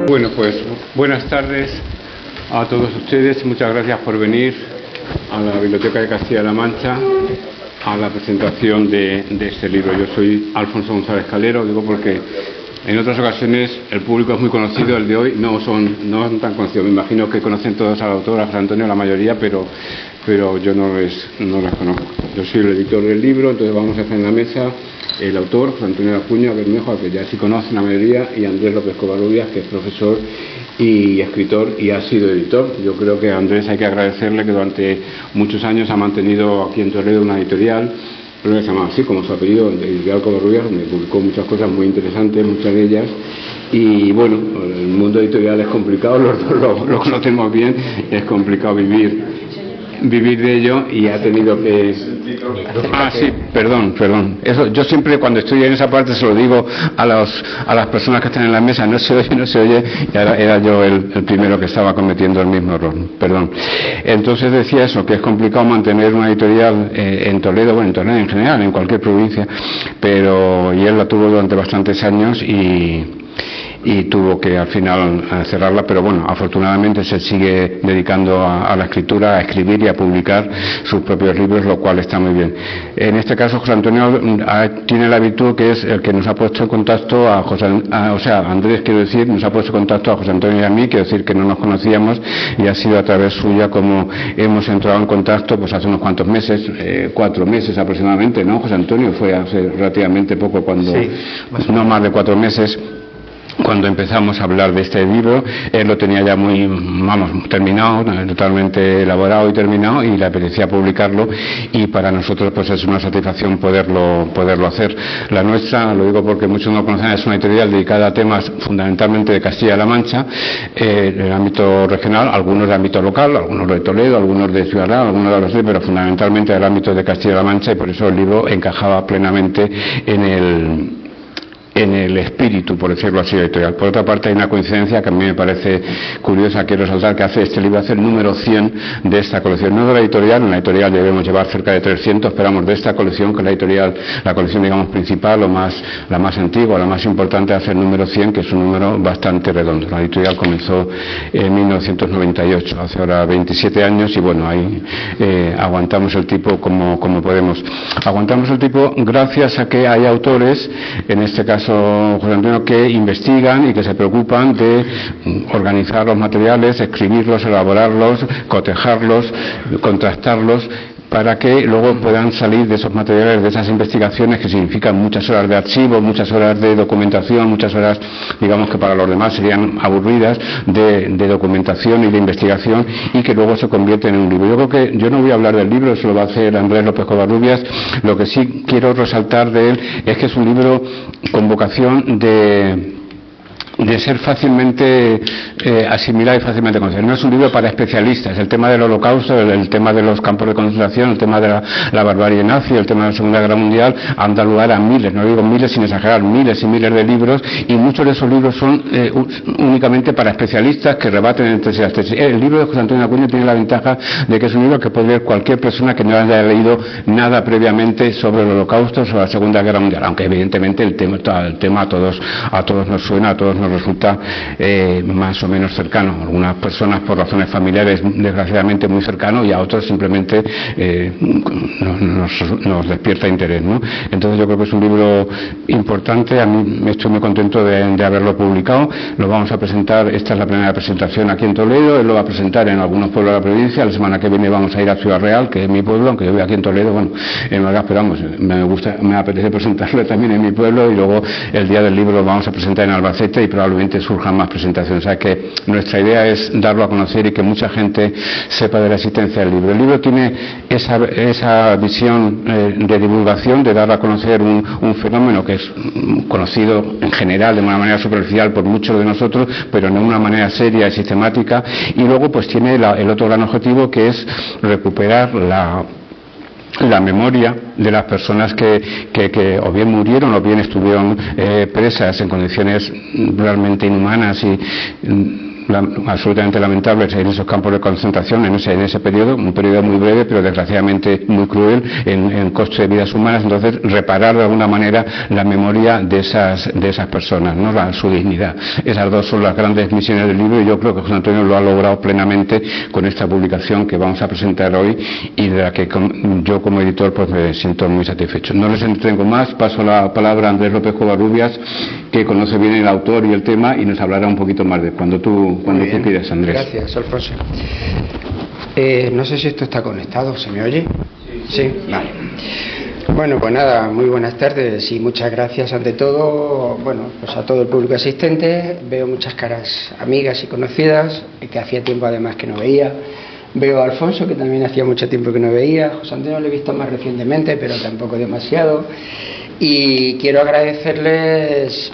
Bueno, pues buenas tardes a todos ustedes. Muchas gracias por venir a la Biblioteca de Castilla-La Mancha a la presentación de este libro. Yo soy Alfonso González Calero, digo porque en otras ocasiones el público es muy conocido, el de hoy no son tan conocidos. Me imagino que conocen todos al autor, a José Antonio, la mayoría, pero yo no las conozco. Yo soy el editor del libro, entonces vamos a hacer en la mesa el autor, José Antonio Acuña Bermejo, al que ya sí conocen la mayoría, y Andrés López Covarrubias, que es profesor y escritor y ha sido editor. Yo creo que a Andrés hay que agradecerle que durante muchos años ha mantenido aquí en Toledo una editorial, pero se llama así como su apellido, Editorial Covarrubias, donde publicó muchas cosas muy interesantes, muchas de ellas. Y bueno, el mundo editorial es complicado, los dos lo conocemos bien, es complicado vivir de ello, y ha tenido que... sí, perdón. Eso, yo siempre cuando estoy en esa parte se lo digo a las personas que están en la mesa, no se oye, y ahora era yo el primero que estaba cometiendo el mismo error, perdón. Entonces decía eso, que es complicado mantener una editorial en Toledo, bueno, en Toledo en general, en cualquier provincia, y él la tuvo durante bastantes años y tuvo que al final cerrarla, pero bueno, afortunadamente se sigue dedicando a la escritura, a escribir y a publicar sus propios libros, lo cual está muy bien. En este caso José Antonio tiene la virtud que es el que nos ha puesto en contacto Andrés, quiero decir, nos ha puesto en contacto a José Antonio y a mí, quiero decir que no nos conocíamos, y ha sido a través suya como hemos entrado en contacto pues hace unos cuantos meses, 4 meses aproximadamente, ¿no, José Antonio? Fue hace relativamente poco, cuando sí, no más de 4 meses, cuando empezamos a hablar de este libro. Él lo tenía ya muy, terminado, totalmente elaborado y terminado, y le apetecía publicarlo, y para nosotros pues es una satisfacción poderlo hacer. La nuestra, lo digo porque muchos no conocen, es una editorial dedicada a temas fundamentalmente de Castilla-La Mancha, en el ámbito regional, algunos de ámbito local, algunos de Toledo, algunos de Ciudad Real, algunos de Albacete, pero fundamentalmente del ámbito de Castilla-La Mancha, y por eso el libro encajaba plenamente en el espíritu, por decirlo así, editorial. Por otra parte, hay una coincidencia que a mí me parece curiosa, quiero resaltar, que este libro hace el número 100 de esta colección, no de la editorial. En la editorial debemos llevar cerca de 300, esperamos, de esta colección, que es la colección, digamos, principal, la más antigua, la más importante, hace el número 100, que es un número bastante redondo. La editorial comenzó en 1998, hace ahora 27 años, y bueno, ahí aguantamos el tipo como podemos. Aguantamos el tipo gracias a que hay autores, en este caso José Antonio, que investigan y que se preocupan de organizar los materiales, escribirlos, elaborarlos, cotejarlos, contrastarlos, para que luego puedan salir de esos materiales, de esas investigaciones, que significan muchas horas de archivo, muchas horas de documentación, muchas horas, digamos, que para los demás serían aburridas, de documentación y de investigación, y que luego se convierten en un libro. Yo creo que yo no voy a hablar del libro, eso lo va a hacer Andrés López Covarrubias. Lo que sí quiero resaltar de él es que es un libro con vocación de ser fácilmente asimilado y fácilmente conocido. No es un libro para especialistas. El tema del Holocausto, el tema de los campos de concentración, el tema de la barbarie nazi, el tema de la Segunda Guerra Mundial, han dado lugar a miles, no digo miles sin exagerar, miles y miles de libros, y muchos de esos libros son únicamente para especialistas que rebaten entre sí las tesis. El libro de José Antonio Acuña tiene la ventaja de que es un libro que puede leer cualquier persona que no haya leído nada previamente sobre el Holocausto, sobre la Segunda Guerra Mundial, aunque evidentemente el tema a todos nos suena, a todos nos resulta más o menos cercano. Algunas personas por razones familiares desgraciadamente muy cercano, y a otros simplemente nos despierta interés, ¿no? Entonces yo creo que es un libro importante. A mí estoy muy contento de haberlo publicado. Lo vamos a presentar, esta es la primera presentación aquí en Toledo, él lo va a presentar en algunos pueblos de la provincia. La semana que viene vamos a ir a Ciudad Real, que es mi pueblo, aunque yo vivo aquí en Toledo, bueno, en Málaga, pero vamos, me apetece presentarlo también en mi pueblo, y luego el día del libro lo vamos a presentar en Albacete, y probablemente surjan más presentaciones. O sea que nuestra idea es darlo a conocer y que mucha gente sepa de la existencia del libro. El libro tiene esa visión de divulgación, de dar a conocer un fenómeno que es conocido en general de una manera superficial por muchos de nosotros, pero no de una manera seria y sistemática, y luego pues tiene el otro gran objetivo, que es recuperar la memoria de las personas que o bien murieron o bien estuvieron presas en condiciones realmente inhumanas y absolutamente lamentables en esos campos de concentración, en ese periodo, un periodo muy breve, pero desgraciadamente muy cruel en coste de vidas humanas. Entonces, reparar de alguna manera la memoria de esas personas, ¿no? Su dignidad. Esas dos son las grandes misiones del libro, y yo creo que José Antonio lo ha logrado plenamente con esta publicación que vamos a presentar hoy, y de la que yo como editor pues me siento muy satisfecho. No les entretengo más, paso la palabra a Andrés López Covarrubias, que conoce bien el autor y el tema y nos hablará un poquito más de cuando tú quieras, Andrés. Gracias, Alfonso. No sé si esto está conectado, ¿se me oye? Sí, vale. Bueno, pues nada, muy buenas tardes y muchas gracias ante todo, bueno, pues a todo el público asistente. Veo muchas caras amigas y conocidas, que hacía tiempo además que no veía. Veo a Alfonso, que también hacía mucho tiempo que no veía. José Antonio lo he visto más recientemente, pero tampoco demasiado. Y quiero agradecerles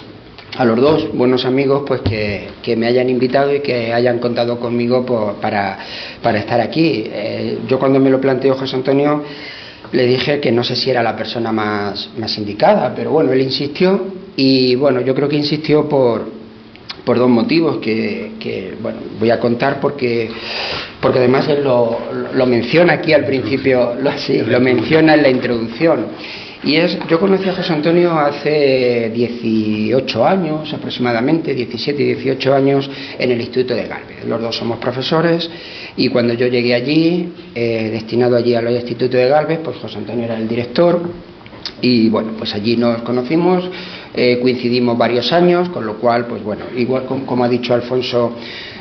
a los dos buenos amigos pues que me hayan invitado y que hayan contado conmigo para estar aquí. Yo cuando me lo planteó José Antonio le dije que no sé si era la persona más indicada, pero bueno, él insistió, y bueno, yo creo que insistió por dos motivos que bueno, voy a contar porque además él lo menciona aquí al principio, lo menciona en la introducción. Y yo conocí a José Antonio hace 18 años aproximadamente, 17 y 18 años, en el Instituto de Gálvez. Los dos somos profesores, y cuando yo llegué allí, destinado allí al Instituto de Gálvez, pues José Antonio era el director, y bueno, pues allí nos conocimos, coincidimos varios años, con lo cual, pues bueno, igual como ha dicho Alfonso,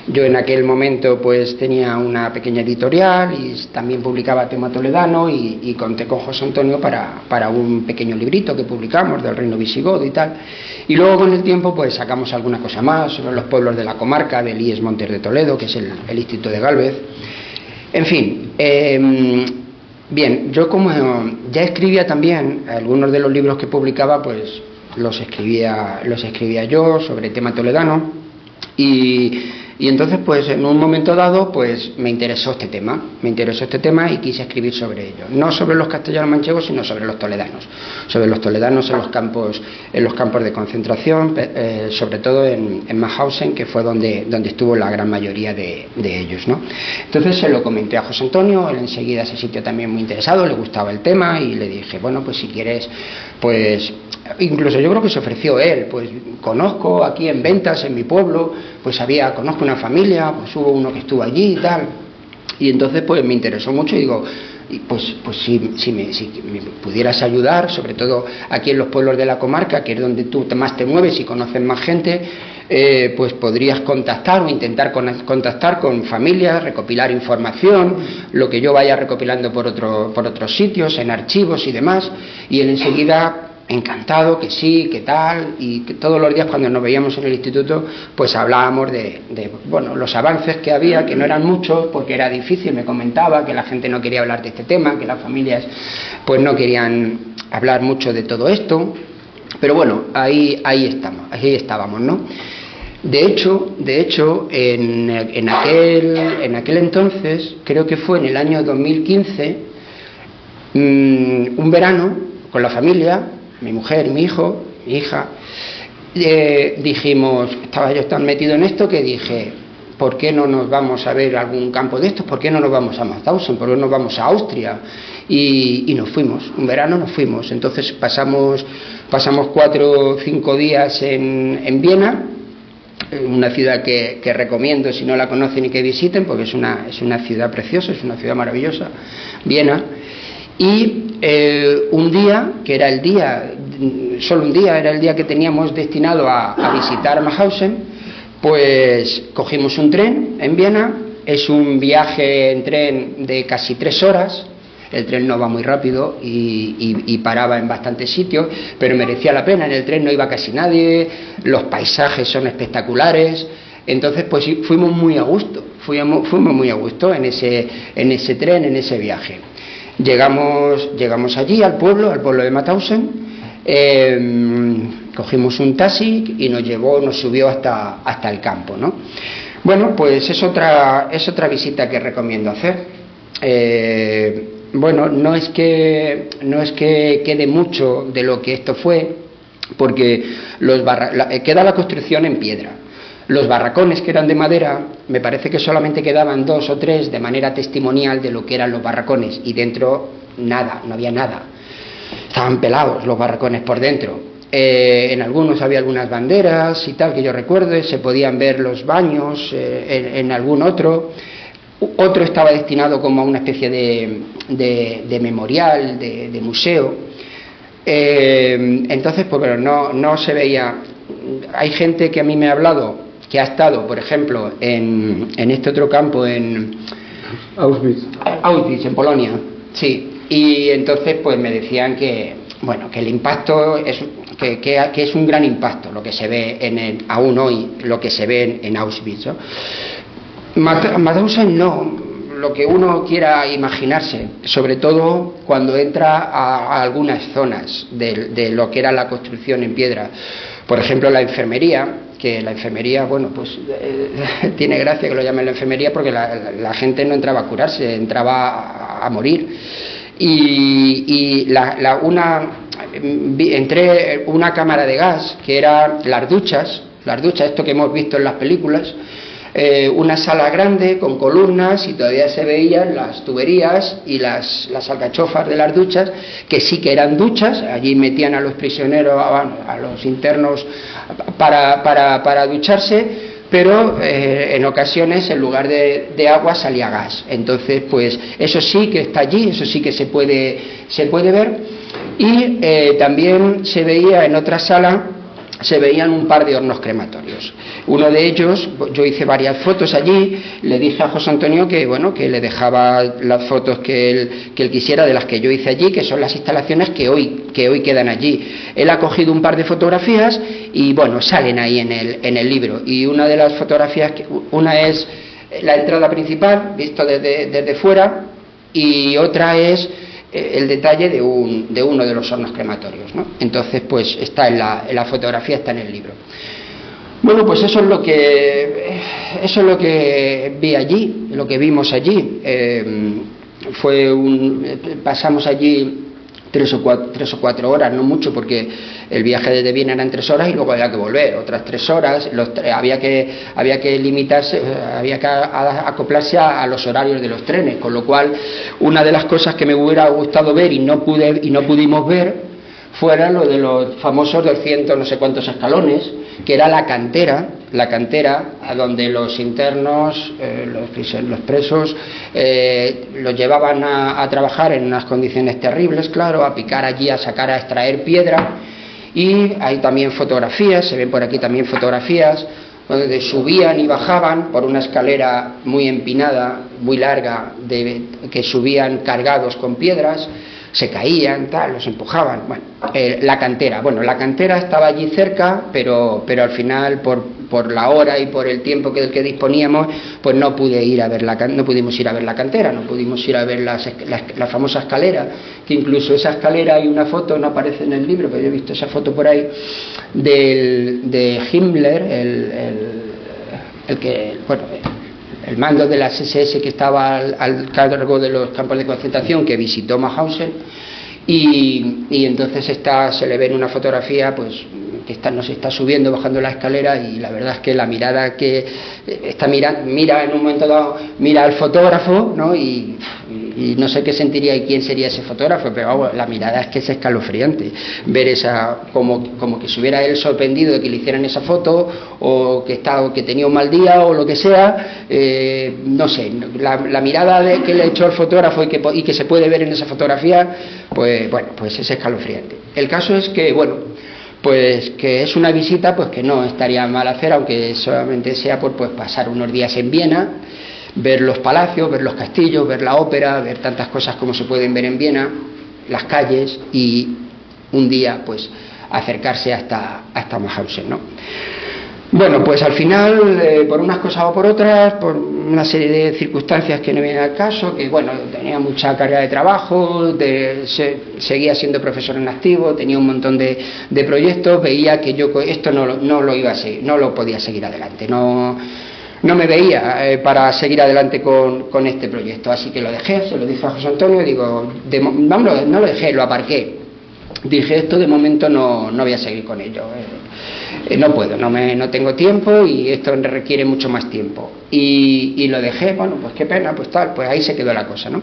yo en aquel momento pues tenía una pequeña editorial y también publicaba tema toledano, y conté con José Antonio para un pequeño librito que publicamos del Reino Visigodo y tal. Y luego con el tiempo pues sacamos alguna cosa más sobre los pueblos de la comarca del IES Montes de Toledo, que es el Instituto de Gálvez. En fin, bien, yo como ya escribía también, algunos de los libros que publicaba pues los escribía yo sobre tema toledano, y entonces pues en un momento dado pues me interesó este tema y quise escribir sobre ello, no sobre los castellanos manchegos, sino sobre los toledanos en los campos de concentración, sobre todo en Mauthausen, que fue donde estuvo la gran mayoría de ellos, ¿no? Entonces se lo comenté a José Antonio, él enseguida se sintió también muy interesado, le gustaba el tema, y le dije, bueno, pues si quieres, pues incluso yo creo que se ofreció él, pues conozco aquí en Ventas, en mi pueblo, pues conozco una familia, pues hubo uno que estuvo allí y tal, y entonces pues me interesó mucho, y digo, pues si me pudieras ayudar, sobre todo aquí en los pueblos de la comarca, que es donde tú más te mueves y conoces más gente, pues podrías contactar o intentar contactar con familias, recopilar información, lo que yo vaya recopilando por otros sitios, en archivos y demás. Y él enseguida, encantado, que sí, que tal, y que todos los días cuando nos veíamos en el instituto pues hablábamos de bueno, los avances que había, que no eran muchos porque era difícil. Me comentaba que la gente no quería hablar de este tema, que las familias pues no querían hablar mucho de todo esto, pero bueno, ahí estábamos, ¿no? De hecho, en aquel entonces, creo que fue en el año 2015, un verano con la familia, mi mujer, mi hijo, mi hija, dijimos, estaba yo tan metido en esto que dije, ¿por qué no nos vamos a ver algún campo de estos? ¿Por qué no nos vamos a Mauthausen? ¿Por qué no nos vamos a Austria? Y nos fuimos, un verano nos fuimos. Entonces pasamos 4 o 5 días en Viena, una ciudad que recomiendo si no la conocen y que visiten, porque es una ciudad preciosa, es una ciudad maravillosa, Viena. Y un día, que era el día, solo un día, era el día que teníamos destinado a visitar Mauthausen, pues cogimos un tren en Viena. Es un viaje en tren de casi 3 horas, el tren no va muy rápido y paraba en bastantes sitios, pero merecía la pena. En el tren no iba casi nadie, los paisajes son espectaculares. Entonces pues fuimos muy a gusto en ese tren, en ese viaje. Llegamos allí al pueblo de Mauthausen, cogimos un taxi y nos subió hasta el campo, ¿no? Bueno, pues es otra visita que recomiendo hacer. Bueno, no es que quede mucho de lo que esto fue, porque queda la construcción en piedra. Los barracones, que eran de madera, me parece que solamente quedaban 2 o 3 de manera testimonial de lo que eran los barracones, y dentro nada, no había nada. Estaban pelados los barracones por dentro. En algunos había algunas banderas y tal, que yo recuerdo, se podían ver los baños, en algún otro. Otro estaba destinado como a una especie de memorial, de museo. Entonces, pues bueno, no se veía. Hay gente que a mí me ha hablado, que ha estado, por ejemplo, en este otro campo, en Auschwitz, en Polonia, sí, y entonces pues me decían que, bueno, que el impacto es que es un gran impacto lo que se ve aún hoy, lo que se ve en Auschwitz, ¿no? Mauthausen no, lo que uno quiera imaginarse, sobre todo cuando entra a algunas zonas de lo que era la construcción en piedra. Por ejemplo, la enfermería, que la enfermería, bueno, pues tiene gracia que lo llamen la enfermería, porque la gente no entraba a curarse, entraba a morir. Entré una cámara de gas, que eran las duchas, esto que hemos visto en las películas, una sala grande con columnas, y todavía se veían las tuberías y las alcachofas de las duchas, que sí que eran duchas. Allí metían a los prisioneros, a los internos para ducharse, pero en ocasiones en lugar de agua salía gas. Entonces, pues eso sí que está allí, eso sí que se puede ver. Y también se veía en otra sala, se veían un par de hornos crematorios. Uno de ellos, yo hice varias fotos allí, le dije a José Antonio que, bueno, que le dejaba las fotos que él quisiera, de las que yo hice allí, que son las instalaciones que hoy quedan allí. Él ha cogido un par de fotografías y, bueno, salen ahí en el libro. Y una de las fotografías, una es la entrada principal, visto desde fuera, y otra es el detalle de uno de los hornos crematorios, ¿no? Entonces, pues está en la fotografía, está en el libro. Bueno, pues eso es lo que vi allí, lo que vimos allí. Pasamos allí 3 o 4 horas, no mucho, porque el viaje desde Viena eran 3 horas y luego había que volver otras 3 horas. Había que limitarse, había que acoplarse a los horarios de los trenes, con lo cual una de las cosas que me hubiera gustado ver y no pudimos ver fuera lo de los famosos 200 no sé cuántos escalones, que era la cantera a donde los internos, los presos, los llevaban a trabajar en unas condiciones terribles, claro, a picar allí, a extraer piedra. Y hay también fotografías, se ven por aquí también fotografías, donde subían y bajaban por una escalera muy empinada, muy larga, que subían cargados con piedras, se caían, los empujaban. Bueno, la cantera estaba allí cerca, pero al final, por la hora y por el tiempo del que disponíamos, pues no pudimos ir a ver la cantera, no pudimos ir a ver la famosa escalera, que incluso esa escalera, hay una foto, no aparece en el libro, pero yo he visto esa foto por ahí, de Himmler, el mando de las SS, que estaba al cargo de los campos de concentración, que visitó Mauthausen, y entonces se le ve en una fotografía, pues, que nos está subiendo, bajando la escalera, y la verdad es que la mirada que mira en un momento dado, mira al fotógrafo, ¿no? Y no sé qué sentiría y quién sería ese fotógrafo, pero vamos, la mirada es que es escalofriante, ver como que se hubiera él sorprendido de que le hicieran esa foto, o que tenía un mal día, o lo que sea, no sé, la mirada que le ha hecho el fotógrafo y que se puede ver en esa fotografía, pues bueno, pues es escalofriante. El caso es que, bueno, pues que es una visita, pues que no estaría mal hacer, aunque solamente sea por pasar unos días en Viena, ver los palacios, ver los castillos, ver la ópera, ver tantas cosas como se pueden ver en Viena, las calles, y un día pues acercarse hasta Mauthausen, ¿no? Bueno, pues al final, por unas cosas o por otras, por una serie de circunstancias que no vienen al caso, que bueno, tenía mucha carga de trabajo, seguía siendo profesor en activo, tenía un montón de proyectos, veía que yo esto no lo iba a seguir, no lo podía seguir adelante, no me veía para seguir adelante con este proyecto, así que lo dejé, se lo dije a José Antonio, digo, no lo dejé, lo aparqué. Dije, esto de momento no voy a seguir con ello. no puedo, no tengo tiempo y esto requiere mucho más tiempo. Y lo dejé, bueno, pues qué pena, pues tal, pues ahí se quedó la cosa, ¿no?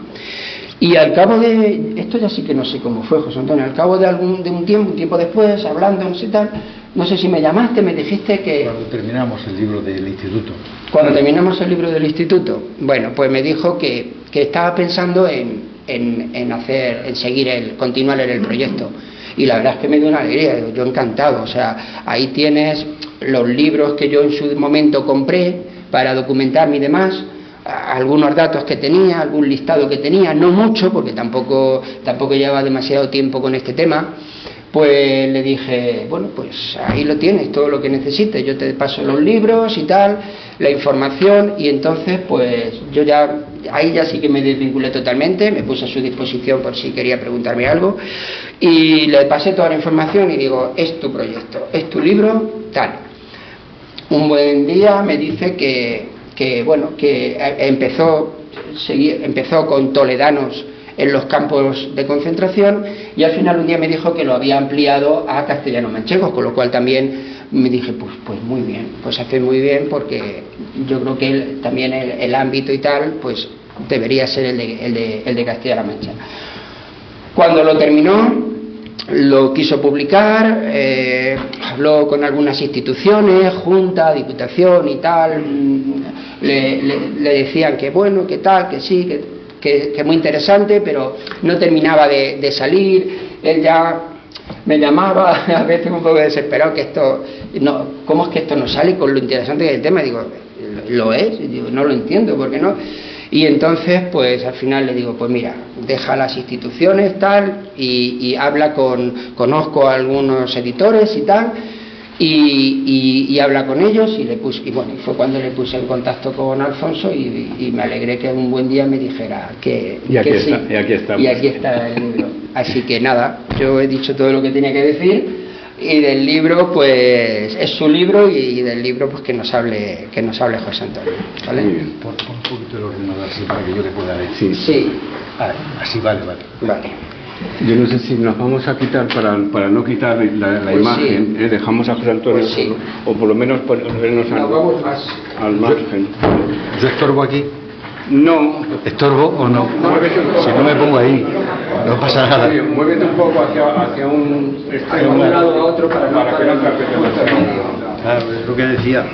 Y al cabo de, esto ya sí que no sé cómo fue, José Antonio, al cabo de un tiempo después, hablando, no sé tal, no sé si me llamaste, me dijiste que... Cuando terminamos el libro del instituto. Cuando terminamos el libro del instituto, bueno, pues me dijo que estaba pensando en continuar en el proyecto. Y la verdad es que me dio una alegría, yo encantado, o sea, ahí tienes los libros que yo en su momento compré para documentarme y demás, algunos datos que tenía, algún listado que tenía, no mucho, porque tampoco llevaba demasiado tiempo con este tema. Pues le dije, bueno, pues ahí lo tienes, todo lo que necesites, yo te paso los libros y tal, la información, y entonces pues yo ahí ya sí que me desvinculé totalmente, me puse a su disposición por si quería preguntarme algo, y le pasé toda la información y digo, es tu proyecto, es tu libro, tal. Un buen día me dice que empezó con toledanos en los campos de concentración, y al final un día me dijo que lo había ampliado a castellano-manchegos, con lo cual también me dije, pues muy bien, pues hace muy bien, porque yo creo que también el ámbito y tal, pues debería ser el de Castilla-La Mancha. Cuando lo terminó, lo quiso publicar, habló con algunas instituciones, Junta, Diputación y tal, le decían que bueno, que tal, que sí, que muy interesante, pero no terminaba de salir. Él ya me llamaba a veces un poco desesperado, que esto no, ¿cómo es que esto no sale con lo interesante del tema? Digo, lo es, digo, no lo entiendo, ¿por qué no? Y entonces pues al final le digo, pues mira, deja las instituciones tal y habla conozco a algunos editores y tal, y habla con ellos, y bueno, fue cuando le puse en contacto con Alfonso, y me alegré que un buen día me dijera que y aquí sí, está, y aquí está el libro. Así que nada, yo he dicho todo lo que tenía que decir, y del libro pues es su libro, y del libro pues que nos hable José Antonio, ¿vale? Muy bien. Pon un poquito el ordenador así para que yo le pueda decir. Sí. Así vale. Yo no sé si nos vamos a quitar, para no quitar la Pues imagen, sí. Dejamos a José Antonio, Pues sí. o por lo menos ponernos al margen. ¿Yo estorbo aquí? No. ¿Estorbo o no? Si no me pongo ahí, no pasa nada. Muévete un poco hacia un extremo, de un lado a otro para que no atrape demasiado. Claro, es lo que decía.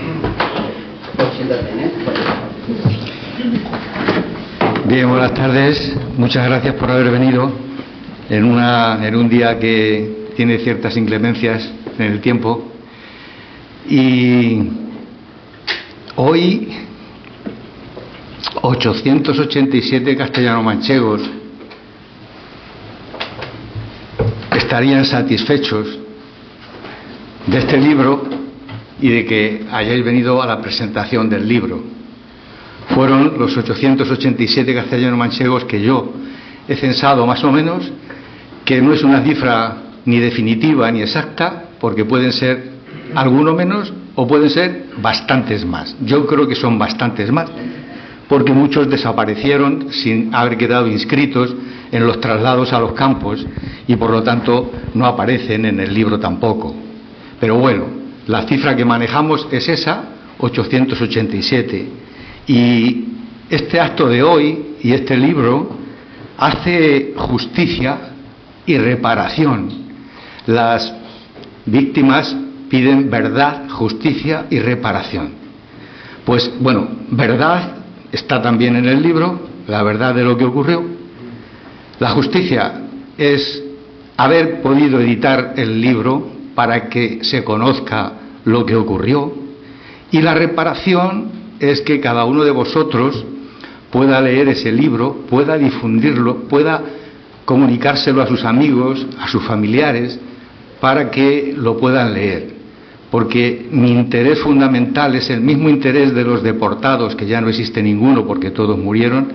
Bien, buenas tardes. Muchas gracias por haber venido en un día que tiene ciertas inclemencias en el tiempo. Y hoy 887 castellano-manchegos estarían satisfechos de este libro y de que hayáis venido a la presentación del libro. Fueron los 887 castellano-manchegos que yo he censado más o menos, que no es una cifra ni definitiva ni exacta, porque pueden ser alguno menos o pueden ser bastantes más. Yo creo que son bastantes más, porque muchos desaparecieron sin haber quedado inscritos en los traslados a los campos y por lo tanto no aparecen en el libro tampoco. Pero bueno, la cifra que manejamos es esa, 887. Y este acto de hoy y este libro hace justicia y reparación. Las víctimas piden verdad, justicia y reparación. Pues bueno, verdad está también en el libro, la verdad de lo que ocurrió. La justicia es haber podido editar el libro para que se conozca lo que ocurrió, y la reparación es que cada uno de vosotros pueda leer ese libro, pueda difundirlo, pueda comunicárselo a sus amigos, a sus familiares, para que lo puedan leer. Porque mi interés fundamental es el mismo interés de los deportados, que ya no existe ninguno porque todos murieron,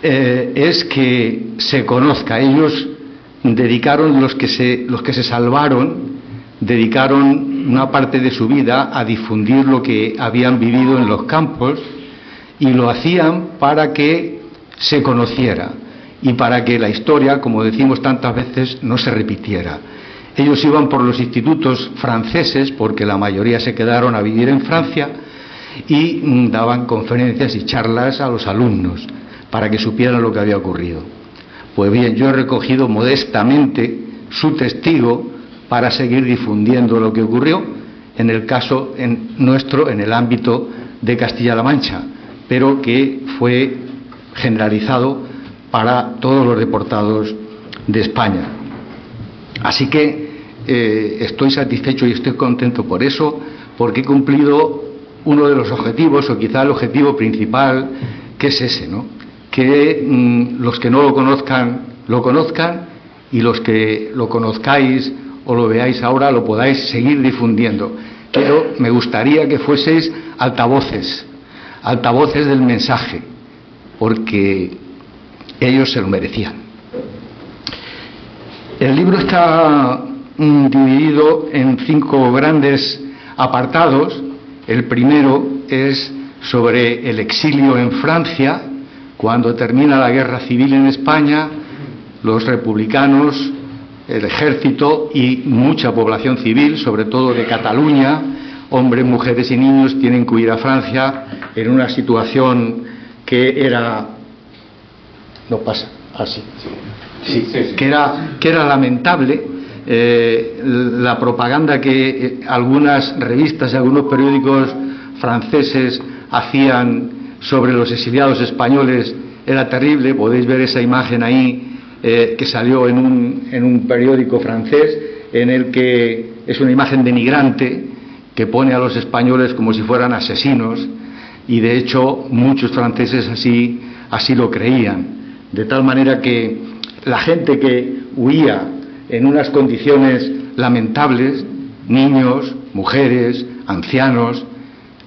es que se conozca. Ellos dedicaron, los que se salvaron, dedicaron una parte de su vida a difundir lo que habían vivido en los campos, y lo hacían para que se conociera y para que la historia, como decimos tantas veces, no se repitiera. ellos iban por los institutos franceses, porque la mayoría se quedaron a vivir en Francia, y daban conferencias y charlas a los alumnos para que supieran lo que había ocurrido. Pues bien, yo he recogido modestamente su testigo para seguir difundiendo lo que ocurrió en el caso nuestro, en el ámbito de Castilla-La Mancha, pero que fue generalizado para todos los deportados de España. Así que estoy satisfecho y estoy contento por eso, porque he cumplido uno de los objetivos, o quizá el objetivo principal, que es ese, ¿no? Que los que no lo conozcan, y los que lo conozcáis o lo veáis ahora, lo podáis seguir difundiendo. Pero me gustaría que fueseis altavoces del mensaje, porque ellos se lo merecían. El libro está dividido en 5 grandes apartados. El primero es sobre el exilio en Francia, cuando termina la guerra civil en España, los republicanos, el ejército y mucha población civil, sobre todo de Cataluña, hombres, mujeres y niños, tienen que huir a Francia en una situación que era... No pasa, así. Sí, que era lamentable. La propaganda que algunas revistas y algunos periódicos franceses hacían sobre los exiliados españoles era terrible. Podéis ver esa imagen ahí que salió en un periódico francés, en el que es una imagen denigrante que pone a los españoles como si fueran asesinos, y de hecho muchos franceses así lo creían, de tal manera que la gente que huía en unas condiciones lamentables, niños, mujeres, ancianos,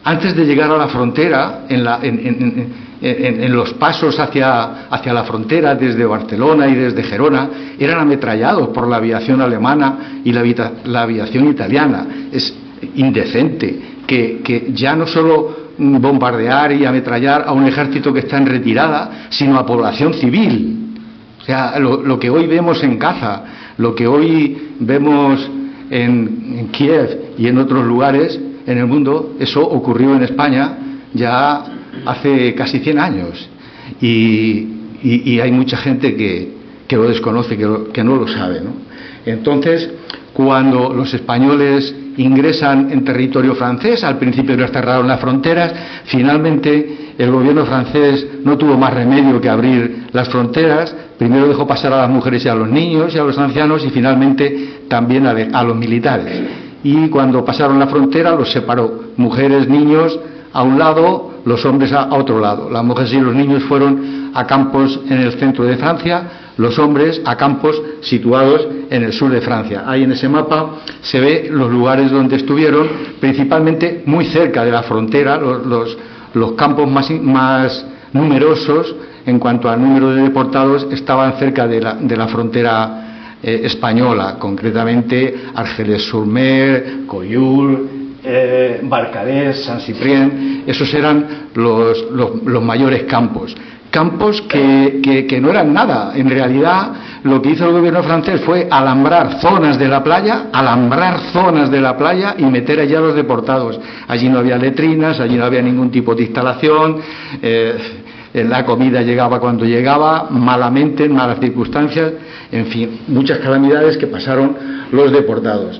antes de llegar a la frontera, en los pasos hacia la frontera desde Barcelona y desde Gerona, eran ametrallados por la aviación alemana y la aviación italiana. Es indecente que ya no solo bombardear y ametrallar a un ejército que está en retirada, sino a población civil. O sea, lo que hoy vemos en Gaza, lo que hoy vemos en Kiev y en otros lugares en el mundo, eso ocurrió en España ya hace casi 100 años. Y hay mucha gente que lo desconoce, que no lo sabe, ¿no? Entonces, cuando los españoles ingresan en territorio francés, al principio les cerraron las fronteras, finalmente el gobierno francés no tuvo más remedio que abrir las fronteras. Primero dejó pasar a las mujeres y a los niños y a los ancianos, y finalmente también a los militares. Y cuando pasaron la frontera los separó, mujeres, niños a un lado, los hombres a otro lado. Las mujeres y los niños fueron a campos en el centro de Francia, los hombres a campos situados en el sur de Francia. Ahí en ese mapa se ve los lugares donde estuvieron, principalmente muy cerca de la frontera. Los campos más numerosos en cuanto al número de deportados estaban cerca de la frontera española, concretamente Argelès-sur-Mer, Coyul, Barcarès, Saint-Cyprien. Esos eran los mayores campos que no eran nada. En realidad, lo que hizo el gobierno francés fue alambrar zonas de la playa y meter allá a los deportados. Allí no había letrinas, allí no había ningún tipo de instalación, la comida llegaba cuando llegaba, malamente, en malas circunstancias, en fin, muchas calamidades que pasaron los deportados.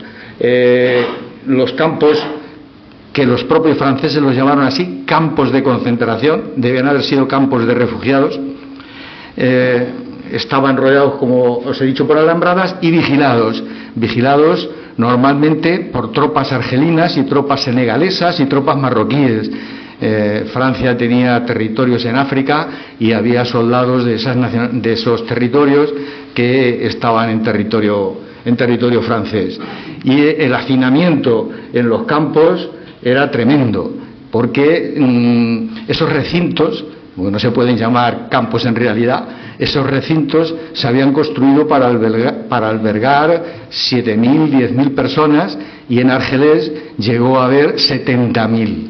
Los campos, que los propios franceses los llamaron así, campos de concentración, debían haber sido campos de refugiados, estaban rodeados, como os he dicho, por alambradas y vigilados normalmente por tropas argelinas y tropas senegalesas y tropas marroquíes. Francia tenía territorios en África y había soldados de esos territorios que estaban en territorio francés. Y el hacinamiento en los campos era tremendo, porque esos recintos, bueno, no se pueden llamar campos en realidad, esos recintos se habían construido para albergar 7.000, 10.000 personas, y en Argelès llegó a haber 70.000.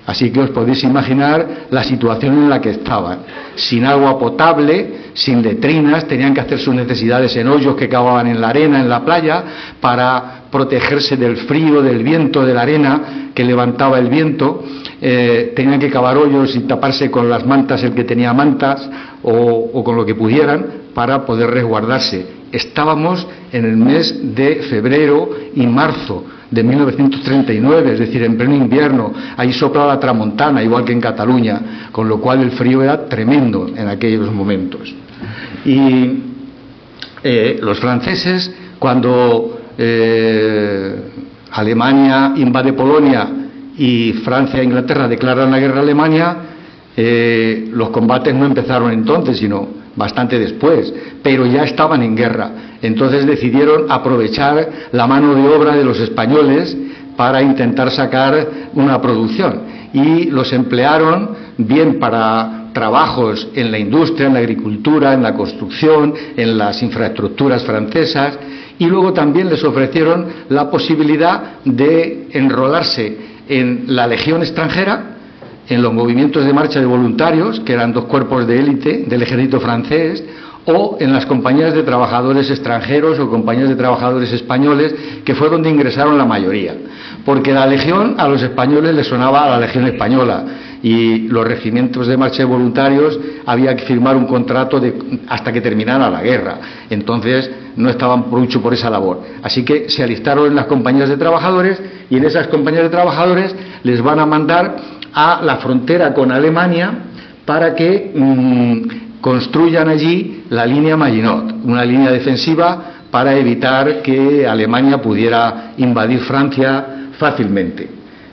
Así que os podéis imaginar la situación en la que estaban. Sin agua potable, sin letrinas, tenían que hacer sus necesidades en hoyos que cavaban en la arena, en la playa, para protegerse del frío, del viento, de la arena que levantaba el viento. Tenían que cavar hoyos y taparse con las mantas, el que tenía mantas, o con lo que pudieran, para poder resguardarse. Estábamos en el mes de febrero y marzo de 1939, es decir, en pleno invierno. Ahí soplaba la tramontana, igual que en Cataluña, con lo cual el frío era tremendo en aquellos momentos. Y los franceses, cuando Alemania invade Polonia y Francia e Inglaterra declaran la guerra a Alemania, los combates no empezaron entonces, sino bastante después, pero ya estaban en guerra. Entonces decidieron aprovechar la mano de obra de los españoles para intentar sacar una producción, y los emplearon bien para trabajos en la industria, en la agricultura, en la construcción, en las infraestructuras francesas, y luego también les ofrecieron la posibilidad de enrolarse en la Legión extranjera, en los movimientos de marcha de voluntarios, que eran 2 cuerpos de élite del ejército francés, o en las compañías de trabajadores extranjeros o compañías de trabajadores españoles, que fue donde ingresaron la mayoría, porque la Legión a los españoles les sonaba a la Legión española, y los regimientos de marcha de voluntarios había que firmar un contrato hasta que terminara la guerra. Entonces no estaban mucho por esa labor, así que se alistaron en las compañías de trabajadores, y en esas compañías de trabajadores les van a mandar a la frontera con Alemania para que construyan allí la línea Maginot, una línea defensiva para evitar que Alemania pudiera invadir Francia fácilmente.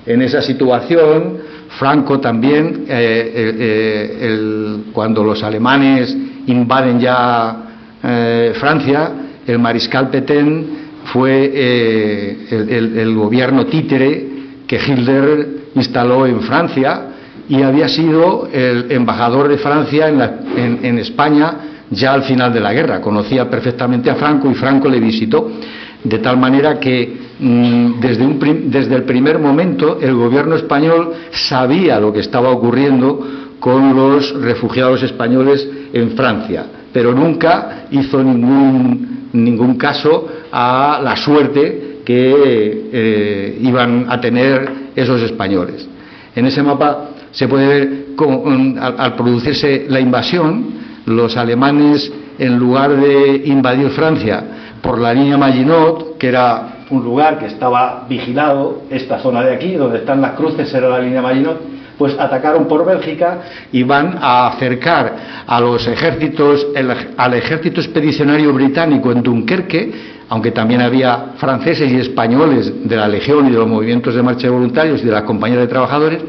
En esa situación, Franco también, cuando los alemanes invaden ya Francia, el mariscal Pétain fue el gobierno títere que Hitler instaló en Francia, y había sido el embajador de Francia en España ya al final de la guerra. Conocía perfectamente a Franco, y Franco le visitó, de tal manera que desde el primer momento el gobierno español sabía lo que estaba ocurriendo con los refugiados españoles en Francia, pero nunca hizo ningún caso a la suerte que iban a tener esos españoles. En ese mapa se puede ver al producirse la invasión, los alemanes, en lugar de invadir Francia por la línea Maginot, que era un lugar que estaba vigilado, esta zona de aquí, donde están las cruces, era la línea Maginot, pues atacaron por Bélgica y van a acercar a los ejércitos, al ejército expedicionario británico en Dunkerque, aunque también había franceses y españoles de la Legión y de los movimientos de marcha de voluntarios y de las compañías de trabajadores,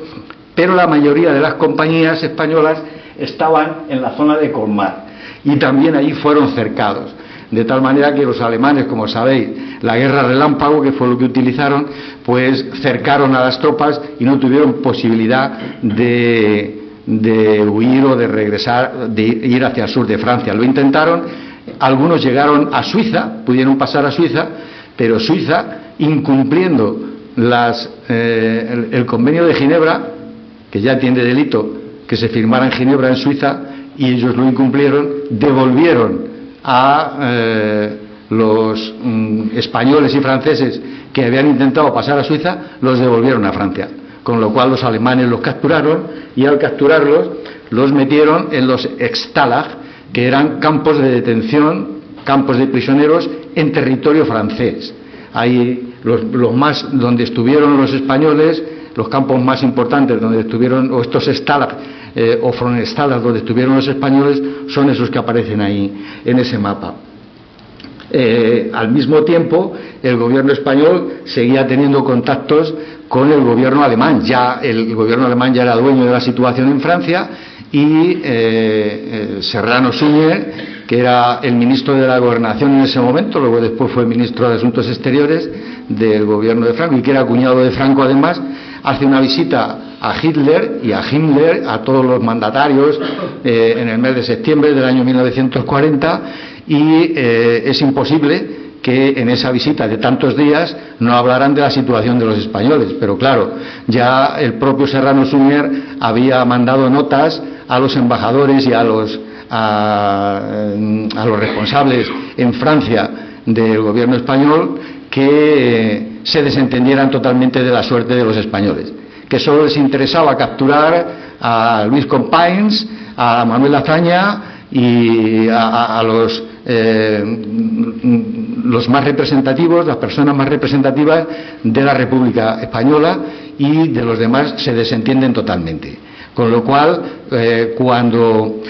pero la mayoría de las compañías españolas estaban en la zona de Colmar, y también allí fueron cercados, de tal manera que los alemanes, como sabéis, la guerra relámpago, que fue lo que utilizaron, pues cercaron a las tropas y no tuvieron posibilidad de huir o de regresar, de ir hacia el sur de Francia. Lo intentaron, algunos llegaron a Suiza, pudieron pasar a Suiza, pero Suiza, incumpliendo el convenio de Ginebra, que ya tiene delito que se firmara en Ginebra, en Suiza, y ellos lo incumplieron, devolvieron a los españoles y franceses que habían intentado pasar a Suiza, los devolvieron a Francia, con lo cual los alemanes los capturaron, y al capturarlos los metieron en los Stalag, que eran campos de detención, campos de prisioneros en territorio francés. Ahí los más donde estuvieron los españoles, los campos más importantes donde estuvieron, o estos Stalag o Fronestalag donde estuvieron los españoles, son esos que aparecen ahí en ese mapa. Al mismo tiempo, el gobierno español seguía teniendo contactos con el gobierno alemán. Ya el gobierno alemán ya era dueño de la situación en Francia, y Serrano Suñer, que era el ministro de la Gobernación en ese momento, luego después fue ministro de Asuntos Exteriores del gobierno de Franco, y que era cuñado de Franco además, hace una visita a Hitler y a Himmler, a todos los mandatarios, en el mes de septiembre del año 1940, y es imposible que en esa visita de tantos días no hablaran de la situación de los españoles, pero claro, ya el propio Serrano Suñer había mandado notas a los embajadores y a los responsables en Francia del gobierno español que se desentendieran totalmente de la suerte de los españoles, que solo les interesaba capturar a Luis Companys, a Manuel Azaña y a los más representativos, las personas más representativas de la República Española, y de los demás se desentienden totalmente. Con lo cual, cuando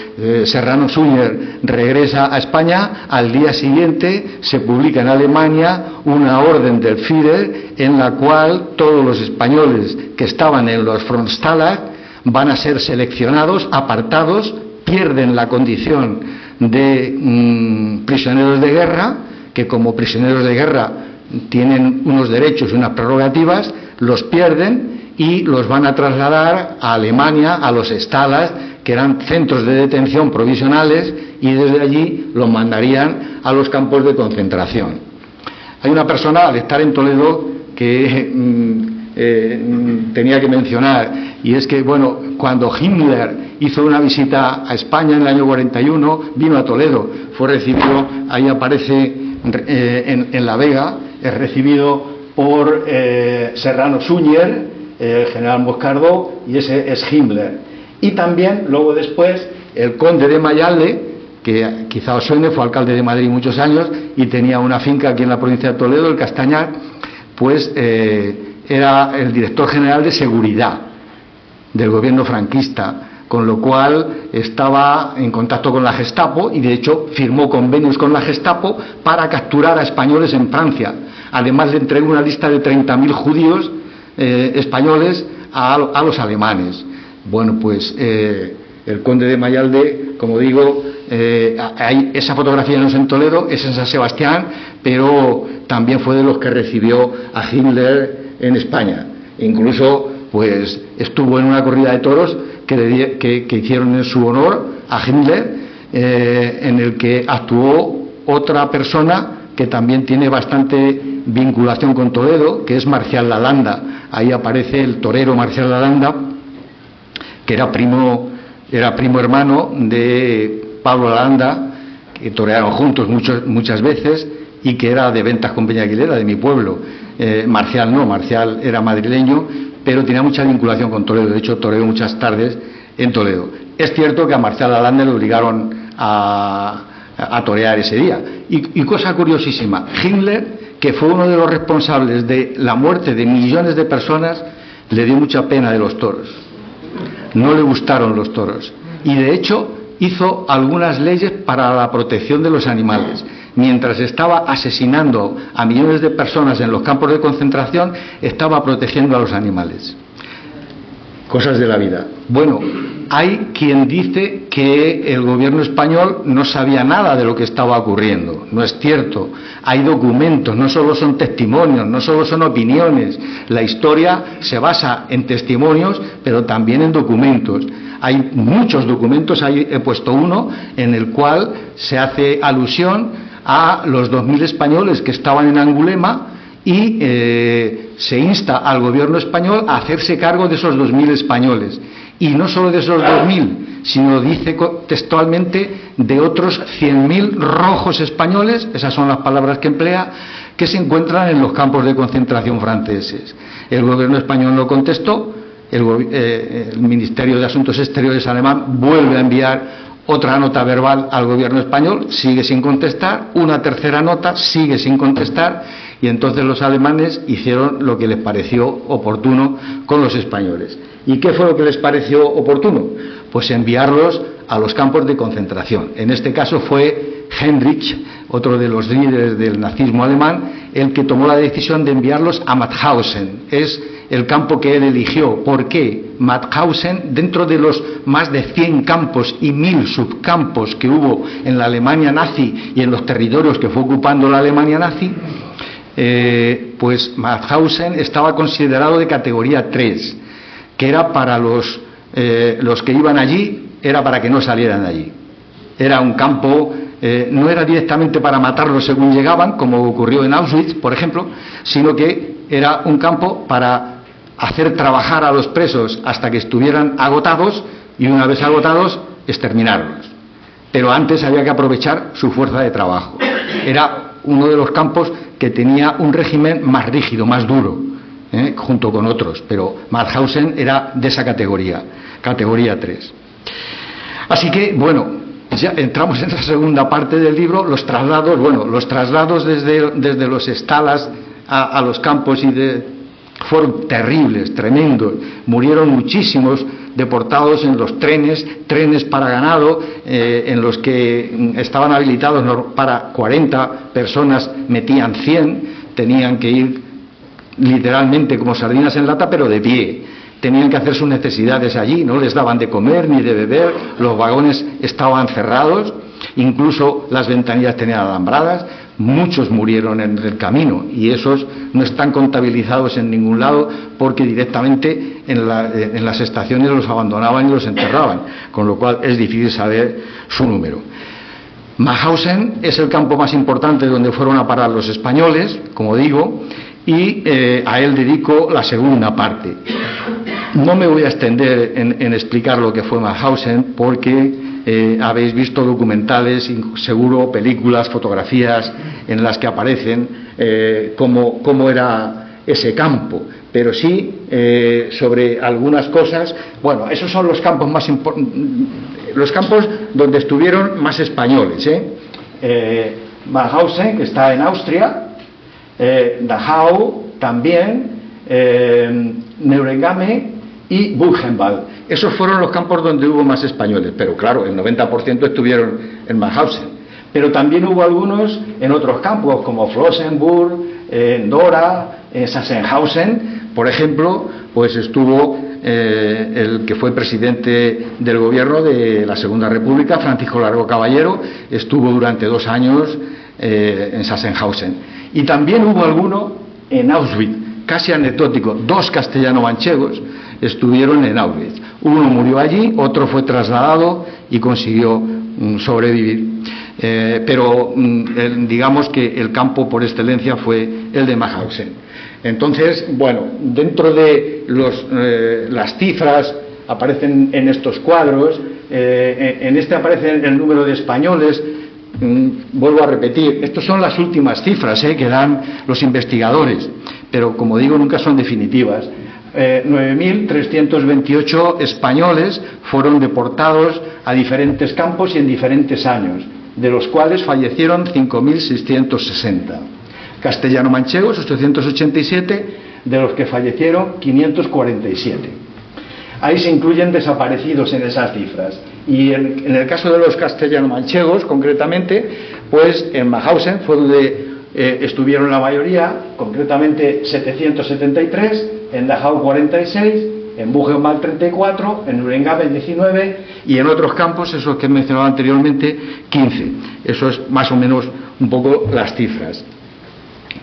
Serrano Suñer regresa a España, al día siguiente se publica en Alemania una orden del Führer en la cual todos los españoles que estaban en los Frontstalag van a ser seleccionados, apartados, pierden la condición de prisioneros de guerra, que como prisioneros de guerra tienen unos derechos y unas prerrogativas, los pierden y los van a trasladar a Alemania, a los Stalag, que eran centros de detención provisionales, y desde allí los mandarían a los campos de concentración. Hay una persona, al estar en Toledo, que tenía que mencionar, y es que, bueno, cuando Himmler hizo una visita a España en el año 41, vino a Toledo, fue recibido, ahí aparece en La Vega, es recibido por Serrano Suñer, el general Moscardó, y ese es Himmler. Y también, luego después, el conde de Mayalde, que quizá os suene, fue alcalde de Madrid muchos años y tenía una finca aquí en la provincia de Toledo, el Castañar, pues era el director general de seguridad del gobierno franquista, con lo cual estaba en contacto con la Gestapo y de hecho firmó convenios con la Gestapo para capturar a españoles en Francia. Además le entregó una lista de 30.000 judíos españoles a los alemanes. Bueno, pues el conde de Mayalde, como digo, esa fotografía no es en Toledo, es en San Sebastián, pero también fue de los que recibió a Himmler en España. Incluso pues estuvo en una corrida de toros que hicieron en su honor a Himmler, en el que actuó otra persona que también tiene bastante vinculación con Toledo, que es Marcial Lalanda. Ahí aparece el torero Marcial Lalanda, que era primo hermano de Pablo Lalanda, que torearon juntos muchas veces, y que era de Ventas con Peña Aguilera, de mi pueblo. Marcial no, Marcial era madrileño, pero tenía mucha vinculación con Toledo. De hecho, toreó muchas tardes en Toledo. Es cierto que a Marcial Lalanda le obligaron a torear ese día. Y cosa curiosísima, Himmler, que fue uno de los responsables de la muerte de millones de personas, le dio mucha pena de los toros. No le gustaron los toros. Y de hecho hizo algunas leyes para la protección de los animales. Mientras estaba asesinando a millones de personas en los campos de concentración, estaba protegiendo a los animales. Cosas de la vida. Bueno, hay quien dice que el gobierno español no sabía nada de lo que estaba ocurriendo. No es cierto. Hay documentos, no solo son testimonios, no solo son opiniones. La historia se basa en testimonios, pero también en documentos. Hay muchos documentos, ahí he puesto uno, en el cual se hace alusión a los 2.000 españoles que estaban en Angulema, y se insta al gobierno español a hacerse cargo de esos 2.000 españoles. Y no solo de esos 2.000, sino dice textualmente de otros 100.000 rojos españoles, esas son las palabras que emplea, que se encuentran en los campos de concentración franceses. El gobierno español no contestó, el Ministerio de Asuntos Exteriores alemán vuelve a enviar otra nota verbal al gobierno español, sigue sin contestar, una tercera nota, sigue sin contestar, y entonces los alemanes hicieron lo que les pareció oportuno con los españoles. ¿Y qué fue lo que les pareció oportuno? Pues enviarlos a los campos de concentración. En este caso fue Heinrich, otro de los líderes del nazismo alemán, el que tomó la decisión de enviarlos a Mauthausen. Es el campo que él eligió. ¿Por qué? Mauthausen, dentro de los más de 100 campos y 1.000 subcampos que hubo en la Alemania nazi y en los territorios que fue ocupando la Alemania nazi, pues Mauthausen estaba considerado de categoría 3, que era para los que iban allí, era para que no salieran de allí. Era un campo no era directamente para matarlos según llegaban, como ocurrió en Auschwitz, por ejemplo, sino que era un campo para hacer trabajar a los presos hasta que estuvieran agotados y una vez agotados, exterminarlos. Pero antes había que aprovechar su fuerza de trabajo. Era uno de los campos que tenía un régimen más rígido, más duro, junto con otros, pero Mauthausen era de esa categoría 3. Así que, bueno, ya entramos en la segunda parte del libro, los traslados desde los estalas a los campos fueron terribles, tremendos. Murieron muchísimos deportados en los trenes para ganado, en los que estaban habilitados para 40 personas, metían 100, tenían que ir literalmente como sardinas en lata, pero de pie. Tenían que hacer sus necesidades allí, no les daban de comer ni de beber, los vagones estaban cerrados, incluso las ventanillas tenían alambradas. Muchos murieron en el camino y esos no están contabilizados en ningún lado porque directamente en las estaciones los abandonaban y los enterraban, con lo cual es difícil saber su número. Mauthausen es el campo más importante donde fueron a parar los españoles, como digo, y a él dedico la segunda parte. No me voy a extender en explicar lo que fue Mauthausen porque habéis visto documentales, seguro películas, fotografías en las que aparecen cómo era ese campo, pero sí sobre algunas cosas. Bueno, esos son los campos más los campos donde estuvieron más españoles. Mauthausen, que está en Austria, Dachau también, Neuengamme y Buchenwald. Esos fueron los campos donde hubo más españoles, pero claro, el 90% estuvieron en Mauthausen. Pero también hubo algunos en otros campos, como Flossenbürg, en Dora, en Sachsenhausen. Por ejemplo, pues estuvo el que fue presidente del gobierno de la Segunda República, Francisco Largo Caballero, estuvo durante 2 años en Sachsenhausen. Y también hubo alguno en Auschwitz, casi anecdótico. 2 castellano-manchegos estuvieron en Auschwitz. Uno murió allí, otro fue trasladado y consiguió sobrevivir. Pero digamos que el campo por excelencia fue el de Mauthausen. Entonces, bueno, dentro de las cifras aparecen en estos cuadros, en este aparece el número de españoles. Vuelvo a repetir, estas son las últimas cifras que dan los investigadores, pero como digo, nunca son definitivas. 9.328 españoles fueron deportados a diferentes campos y en diferentes años, de los cuales fallecieron 5.660. Castellano-manchegos, 887, de los que fallecieron 547. Ahí se incluyen desaparecidos en esas cifras. Y en el caso de los castellano-manchegos, concretamente, pues en Mauthausen fue donde estuvieron la mayoría, concretamente 773, en Dachau 46, en Buchenwald 34, en Neuengamme 19 y en otros campos, esos que he mencionado anteriormente, 15. Eso es más o menos un poco las cifras.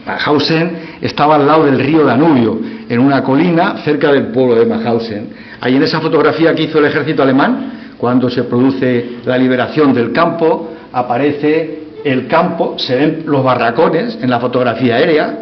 Mauthausen estaba al lado del río Danubio, en una colina cerca del pueblo de Mauthausen. Ahí en esa fotografía que hizo el ejército alemán, cuando se produce la liberación del campo, aparece el campo, se ven los barracones en la fotografía aérea,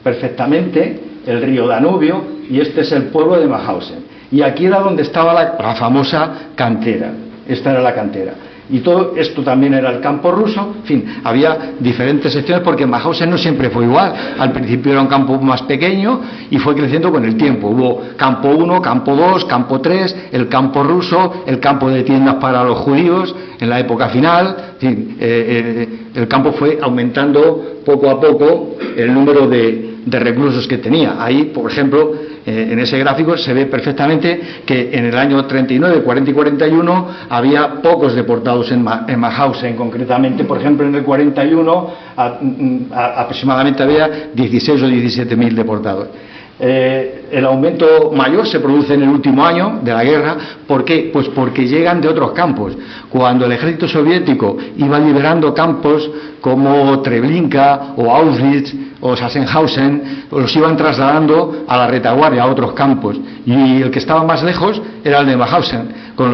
perfectamente, el río Danubio, y este es el pueblo de Mauthausen. Y aquí era donde estaba la famosa cantera, esta era la cantera. Y todo esto también era el campo ruso. En fin, había diferentes secciones porque Mauthausen no siempre fue igual. Al principio era un campo más pequeño y fue creciendo con el tiempo. Hubo campo 1, campo 2, campo 3, el campo ruso, el campo de tiendas para los judíos en la época final. En fin, el campo fue aumentando poco a poco el número de reclusos que tenía. Ahí, por ejemplo, en ese gráfico se ve perfectamente que en el año 39, 40 y 41 había pocos deportados en Mauthausen. Concretamente, por ejemplo, en el 41 aproximadamente había 16 o 17.000 deportados. El aumento mayor se produce en el último año de la guerra. ¿Por qué? Pues porque llegan de otros campos. Cuando el ejército soviético iba liberando campos como Treblinka o Auschwitz o Sachsenhausen, los iban trasladando a la retaguardia, a otros campos, y el que estaba más lejos era el de Mauthausen,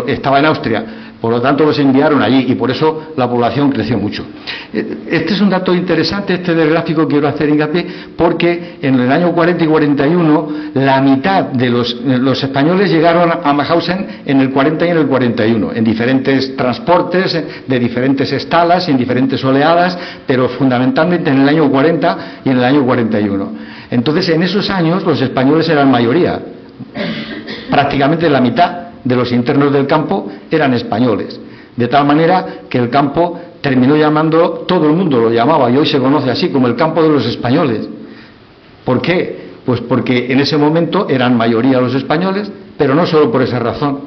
estaba en Austria, Por lo tanto, los enviaron allí y por eso la población creció mucho. Este es un dato interesante, este del gráfico quiero hacer hincapié, porque en el año 40 y 41 la mitad de los españoles llegaron a Mauthausen en el 40 y en el 41, en diferentes transportes, de diferentes estalas, en diferentes oleadas, pero fundamentalmente en el año 40 y en el año 41. Entonces, en esos años los españoles eran mayoría, prácticamente la mitad de los internos del campo eran españoles, de tal manera que el campo terminó llamando, todo el mundo lo llamaba y hoy se conoce así como el campo de los españoles. ¿Por qué? Pues porque en ese momento eran mayoría los españoles, pero no solo por esa razón,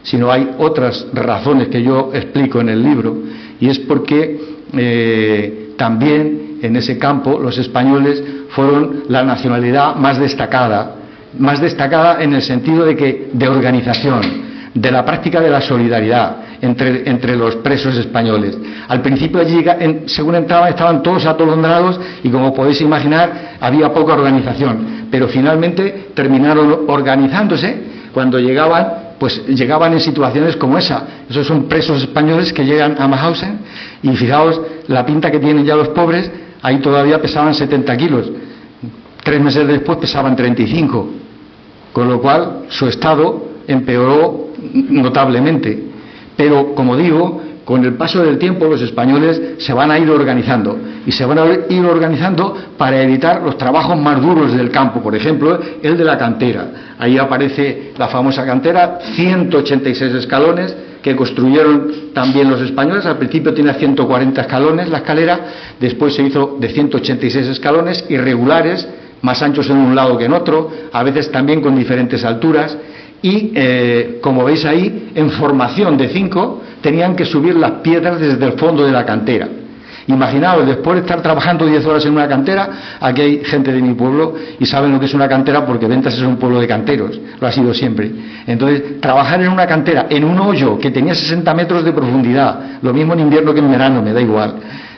sino hay otras razones que yo explico en el libro, y es porque también en ese campo los españoles fueron la nacionalidad más destacada en el sentido de organización, de la práctica de la solidaridad entre los presos españoles. Al principio allí, según entraban, estaban todos atolondrados y, como podéis imaginar, había poca organización, pero finalmente terminaron organizándose. Cuando llegaban, pues llegaban en situaciones como esa. Esos son presos españoles que llegan a Mauthausen y fijaos la pinta que tienen ya los pobres. Ahí todavía pesaban 70 kilos. 3 meses después pesaban 35, con lo cual su estado empeoró notablemente. Pero, como digo, con el paso del tiempo los españoles se van a ir organizando, y se van a ir organizando para evitar los trabajos más duros del campo, por ejemplo, el de la cantera. Ahí aparece la famosa cantera, 186 escalones, que construyeron también los españoles. Al principio tenía 140 escalones la escalera, después se hizo de 186 escalones irregulares, más anchos en un lado que en otro, a veces también con diferentes alturas, y como veis ahí, en formación de 5, tenían que subir las piedras desde el fondo de la cantera. Imaginaos, después de estar trabajando 10 horas en una cantera, aquí hay gente de mi pueblo y saben lo que es una cantera, porque Ventas es un pueblo de canteros, lo ha sido siempre. Entonces, trabajar en una cantera, en un hoyo que tenía 60 metros de profundidad, lo mismo en invierno que en verano, me da igual.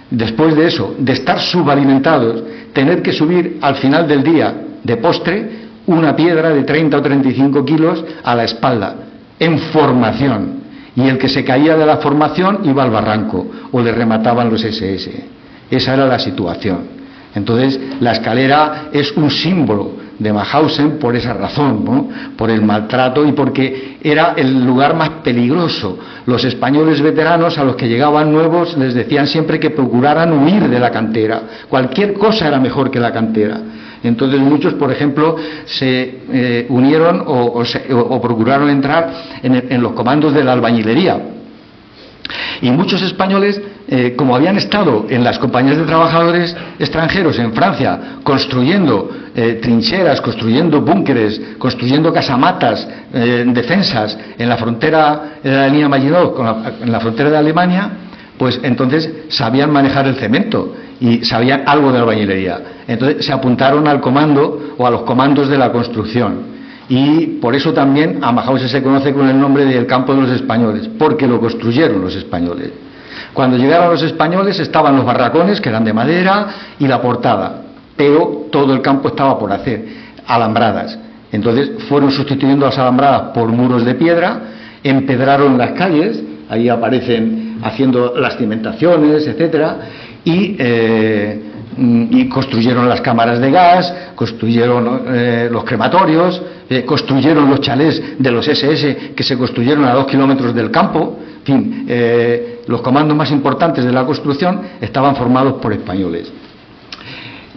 Después de eso, de estar subalimentados, tener que subir al final del día, de postre, una piedra de 30 o 35 kilos a la espalda, en formación. Y el que se caía de la formación iba al barranco o le remataban los SS. Esa era la situación. Entonces, la escalera es un símbolo de Mauthausen por esa razón, ¿no? Por el maltrato y porque era el lugar más peligroso. Los españoles veteranos, a los que llegaban nuevos, les decían siempre que procuraran huir de la cantera. Cualquier cosa era mejor que la cantera. Entonces muchos, por ejemplo, se unieron o procuraron entrar en los comandos de la albañilería. Y muchos españoles, como habían estado en las compañías de trabajadores extranjeros en Francia, construyendo trincheras, construyendo búnkeres, construyendo casamatas, defensas en la frontera de la línea Maginot, en la frontera de Alemania, pues entonces sabían manejar el cemento y sabían algo de albañilería. Entonces se apuntaron al comando o a los comandos de la construcción. Y por eso también a Mauthausen se conoce con el nombre del campo de los españoles, porque lo construyeron los españoles. Cuando llegaron los españoles estaban los barracones, que eran de madera, y la portada, pero todo el campo estaba por hacer, alambradas. Entonces fueron sustituyendo las alambradas por muros de piedra, empedraron las calles, ahí aparecen haciendo las cimentaciones, etcétera, y construyeron las cámaras de gas, construyeron los crematorios, construyeron los chalés de los SS que se construyeron a 2 kilómetros del campo. En fin, los comandos más importantes de la construcción estaban formados por españoles.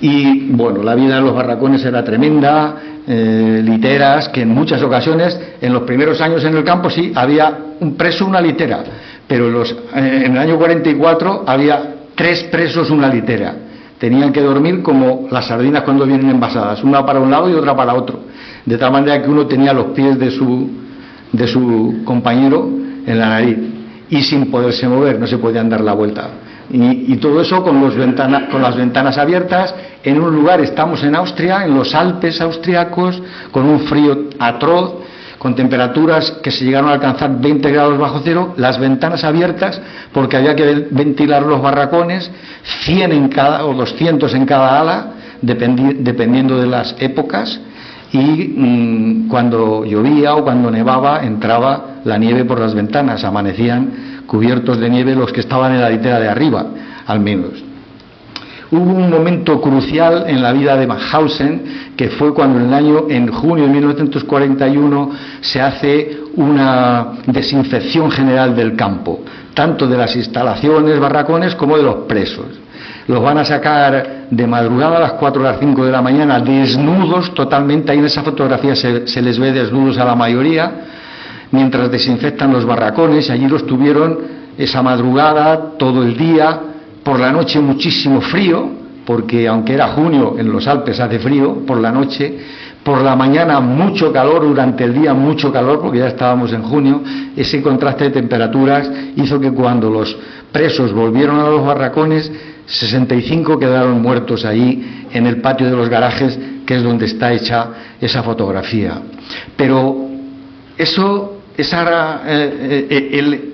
Y bueno, la vida en los barracones era tremenda, literas, que en muchas ocasiones, en los primeros años en el campo sí, había un preso, una litera, pero en el año 44 había 3 presos, una litera. Tenían que dormir como las sardinas cuando vienen envasadas, una para un lado y otra para otro, de tal manera que uno tenía los pies de su compañero en la nariz y sin poderse mover, no se podían dar la vuelta. Y todo eso con las ventanas abiertas, en un lugar, estamos en Austria, en los Alpes austriacos, con un frío atroz, con temperaturas que se llegaron a alcanzar 20 grados bajo cero, las ventanas abiertas, porque había que ventilar los barracones, 100 en cada, o 200 en cada ala, dependiendo de las épocas, y cuando llovía o cuando nevaba entraba la nieve por las ventanas, amanecían cubiertos de nieve los que estaban en la litera de arriba, al menos. Hubo un momento crucial en la vida de Mauthausen, que fue cuando en junio de 1941 se hace una desinfección general del campo, tanto de las instalaciones, barracones, como de los presos. Los van a sacar de madrugada a las 4 o las 5 de la mañana, desnudos totalmente. Ahí en esa fotografía se les ve desnudos a la mayoría, mientras desinfectan los barracones. Allí los tuvieron esa madrugada, todo el día. Por la noche muchísimo frío, porque aunque era junio, en los Alpes hace frío por la noche. Por la mañana mucho calor, durante el día mucho calor, porque ya estábamos en junio. Ese contraste de temperaturas hizo que cuando los presos volvieron a los barracones, 65 quedaron muertos ahí en el patio de los garajes, que es donde está hecha esa fotografía. Pero el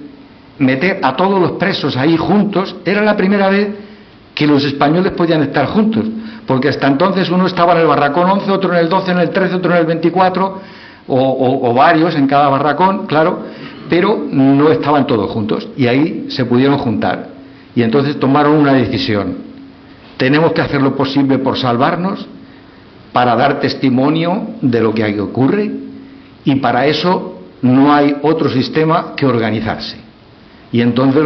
meter a todos los presos ahí juntos era la primera vez que los españoles podían estar juntos, porque hasta entonces uno estaba en el barracón 11, otro en el 12, en el 13, otro en el 24, o varios en cada barracón, claro, pero no estaban todos juntos, y ahí se pudieron juntar. Y entonces tomaron una decisión: tenemos que hacer lo posible por salvarnos, para dar testimonio de lo que aquí ocurre, y para eso no hay otro sistema que organizarse. Y entonces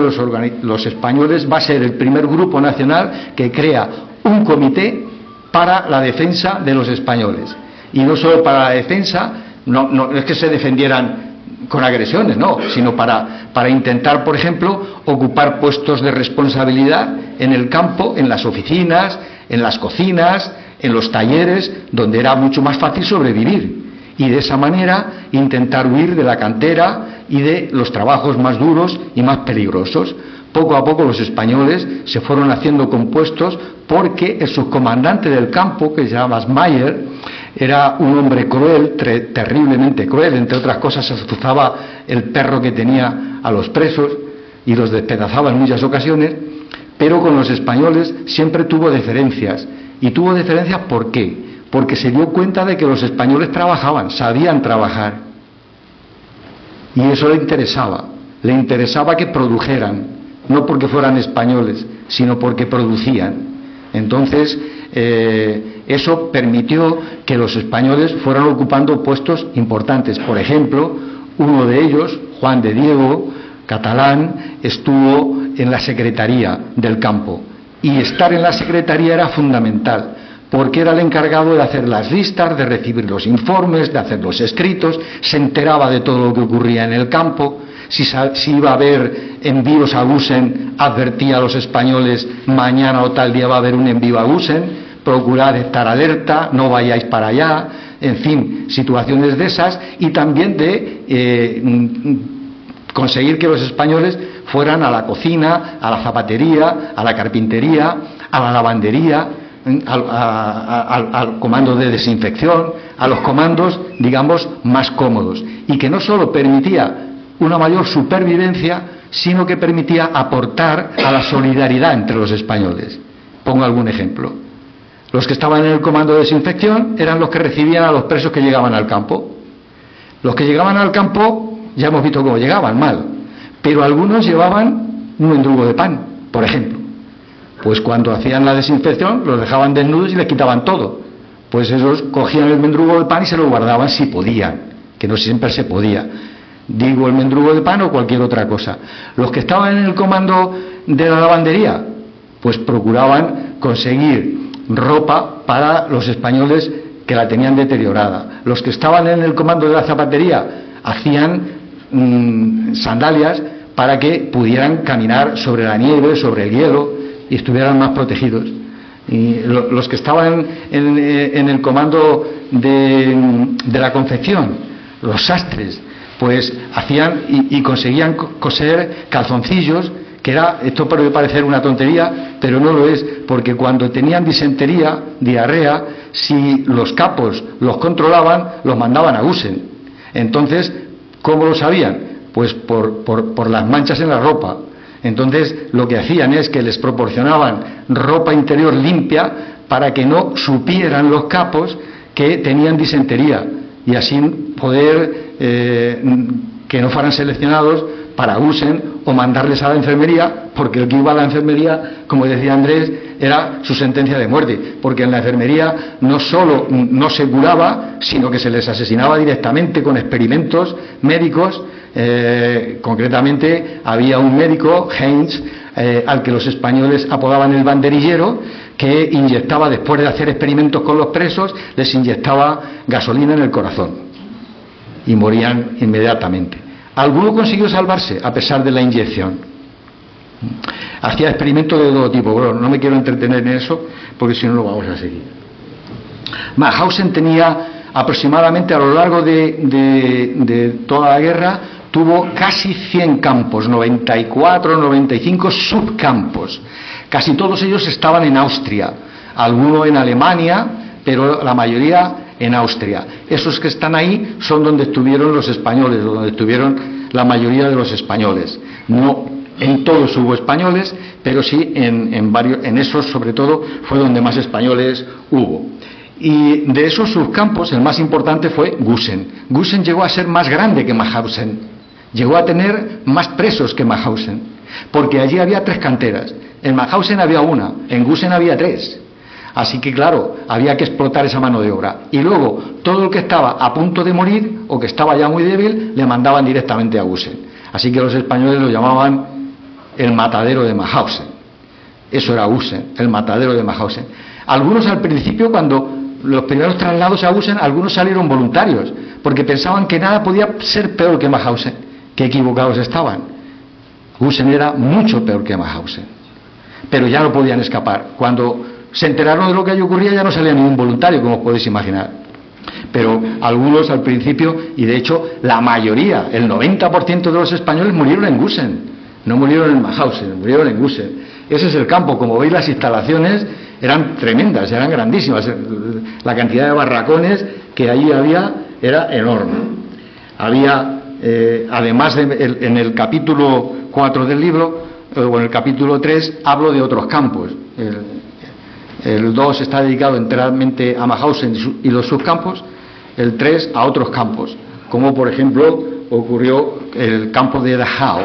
los españoles va a ser el primer grupo nacional que crea un comité para la defensa de los españoles. Y no solo para la defensa, no es que se defendieran con agresiones, no, sino para intentar, por ejemplo, ocupar puestos de responsabilidad en el campo, en las oficinas, en las cocinas, en los talleres, donde era mucho más fácil sobrevivir. Y de esa manera intentar huir de la cantera y de los trabajos más duros y más peligrosos. Poco a poco los españoles se fueron haciendo compuestos, porque el subcomandante del campo, que se llama Mayer, era un hombre cruel, terriblemente cruel. Entre otras cosas, azuzaba el perro que tenía a los presos y los despedazaba en muchas ocasiones, pero con los españoles siempre tuvo deferencias. ¿Y tuvo deferencias por qué? Porque se dio cuenta de que los españoles trabajaban, sabían trabajar, y eso le interesaba que produjeran, no porque fueran españoles, sino porque producían. Entonces eso permitió que los españoles fueran ocupando puestos importantes. Por ejemplo, uno de ellos, Juan de Diego, catalán, estuvo en la Secretaría del Campo, y estar en la Secretaría era fundamental, porque era el encargado de hacer las listas, de recibir los informes, de hacer los escritos, se enteraba de todo lo que ocurría en el campo. Si iba a haber envíos a Gusen, advertía a los españoles: mañana o tal día va a haber un envío a Gusen, procurad estar alerta, no vayáis para allá. En fin, situaciones de esas, y también de conseguir que los españoles fueran a la cocina, a la zapatería, a la carpintería, a la lavandería, al comando de desinfección, a los comandos, digamos, más cómodos, y que no solo permitía una mayor supervivencia, sino que permitía aportar a la solidaridad entre los españoles. Pongo algún ejemplo. Los que estaban en el comando de desinfección eran los que recibían a los presos que llegaban al campo. Los que llegaban al campo, ya hemos visto cómo llegaban, mal, pero algunos llevaban un mendrugo de pan, por ejemplo. Pues cuando hacían la desinfección los dejaban desnudos y les quitaban todo. Pues esos cogían el mendrugo de pan y se lo guardaban si podían, que no siempre se podía. Digo, el mendrugo de pan o cualquier otra cosa. Los que estaban en el comando de la lavandería, pues procuraban conseguir ropa para los españoles que la tenían deteriorada. Los que estaban en el comando de la zapatería hacían sandalias para que pudieran caminar sobre la nieve, sobre el hielo, y estuvieran más protegidos. Y los que estaban en el comando de la confección, los sastres, pues hacían y conseguían coser calzoncillos, que esto puede parecer una tontería, pero no lo es, porque cuando tenían disentería, diarrea, si los capos los controlaban, los mandaban a Gusen. Entonces, ¿cómo lo sabían? Pues por las manchas en la ropa. Entonces lo que hacían es que les proporcionaban ropa interior limpia, para que no supieran los capos que tenían disentería y así poder que no fueran seleccionados para Gusen o mandarles a la enfermería, porque el que iba a la enfermería, como decía Andrés, era su sentencia de muerte, porque en la enfermería no solo no se curaba, sino que se les asesinaba directamente con experimentos médicos. Concretamente había un médico, Heinz, al que los españoles apodaban el banderillero, que inyectaba, después de hacer experimentos con los presos, les inyectaba gasolina en el corazón y morían inmediatamente. Alguno consiguió salvarse a pesar de la inyección. Hacía experimentos de todo tipo. Bueno, no me quiero entretener en eso porque si no lo vamos a seguir. Mauthausen tenía aproximadamente, a lo largo de toda la guerra, tuvo casi 100 campos, 94, 95 subcampos. Casi todos ellos estaban en Austria, alguno en Alemania, pero la mayoría en Austria. Esos que están ahí son donde estuvieron los españoles, donde estuvieron la mayoría de los españoles. No en todos hubo españoles, pero sí en varios, en esos sobre todo fue donde más españoles hubo. Y de esos subcampos el más importante fue Gusen. Gusen llegó a ser más grande que Mauthausen, llegó a tener más presos que Mauthausen, porque allí había 3 canteras. En Mauthausen había una, en Gusen había 3. Así que claro, había que explotar esa mano de obra. Y luego, todo el que estaba a punto de morir o que estaba ya muy débil, le mandaban directamente a Gusen. Así que los españoles lo llamaban el matadero de Mauthausen. Eso era Gusen, el matadero de Mauthausen. Algunos al principio, cuando los primeros traslados a Gusen, algunos salieron voluntarios, porque pensaban que nada podía ser peor que Mauthausen. Qué equivocados estaban. Gusen era mucho peor que Mauthausen. Pero ya no podían escapar. Cuando se enteraron de lo que allí ocurría, ya no salía ningún voluntario, como os podéis imaginar. Pero algunos al principio, y de hecho la mayoría, el 90% de los españoles murieron en Gusen, no murieron en Mauthausen, murieron en Gusen. Ese es el campo. Como veis, las instalaciones eran tremendas, eran grandísimas. La cantidad de barracones que allí había era enorme. Había, además en el capítulo 4 del libro, o en el capítulo 3, hablo de otros campos. El 2 está dedicado enteramente a Mauthausen y los subcampos, el 3 a otros campos, como por ejemplo ocurrió el campo de Dachau.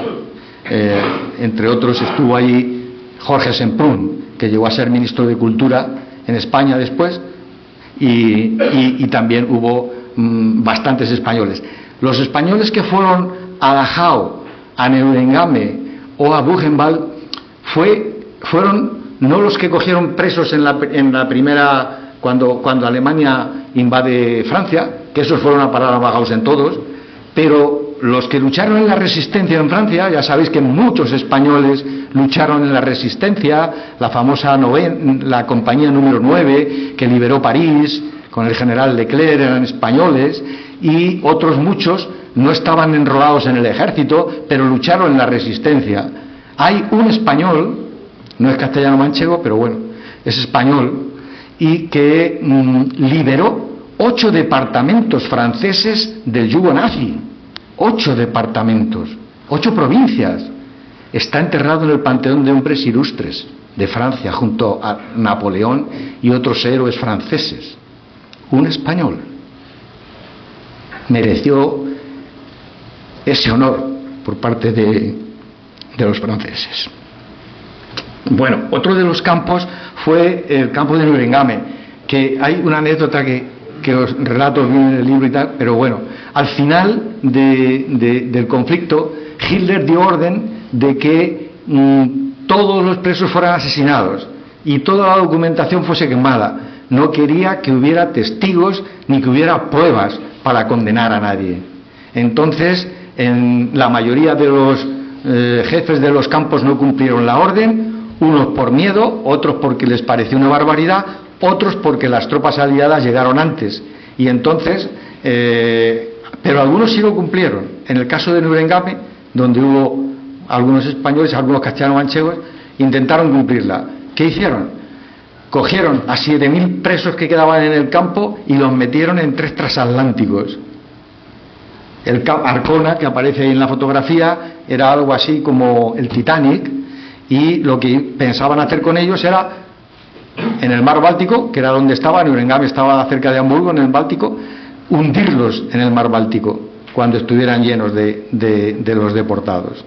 Entre otros estuvo allí Jorge Semprún, que llegó a ser ministro de Cultura en España después, y también hubo bastantes españoles. Los españoles que fueron a Dachau, a Neuengamme o a Buchenwald fueron no los que cogieron presos en la primera, cuando Alemania invade Francia, que esos fueron a parar a Mauthausen todos, pero los que lucharon en la resistencia en Francia, ya sabéis que muchos españoles lucharon en la resistencia, la famosa la compañía número 9, que liberó París, con el general Leclerc, eran españoles, y otros muchos no estaban enrolados en el ejército, pero lucharon en la resistencia. Hay un español, no es castellano-manchego, pero bueno, es español, y que liberó 8 departamentos franceses del yugo nazi. 8 departamentos, 8 provincias. Está enterrado en el Panteón de Hombres Ilustres de Francia, junto a Napoleón y otros héroes franceses. Un español mereció ese honor por parte de los franceses. Bueno, otro de los campos fue el campo de Neuengamme, que hay una anécdota que os relato bien en el libro y tal, pero bueno, al final del conflicto, Hitler dio orden de que todos los presos fueran asesinados y toda la documentación fuese quemada. No quería que hubiera testigos ni que hubiera pruebas para condenar a nadie. Entonces, la mayoría de los jefes de los campos no cumplieron la orden, unos por miedo, otros porque les pareció una barbaridad, otros porque las tropas aliadas llegaron antes. Y entonces, pero algunos sí lo cumplieron. En el caso de Neuengamme, donde hubo algunos españoles, algunos castellano-manchegos, intentaron cumplirla. ¿Qué hicieron? Cogieron a 7.000 presos que quedaban en el campo y los metieron en 3 transatlánticos. El Arcona, que aparece ahí en la fotografía, era algo así como el Titanic, y lo que pensaban hacer con ellos era en el mar Báltico, que era donde estaba, Neuengamme estaba cerca de Hamburgo, en el Báltico, hundirlos en el mar Báltico cuando estuvieran llenos de los deportados.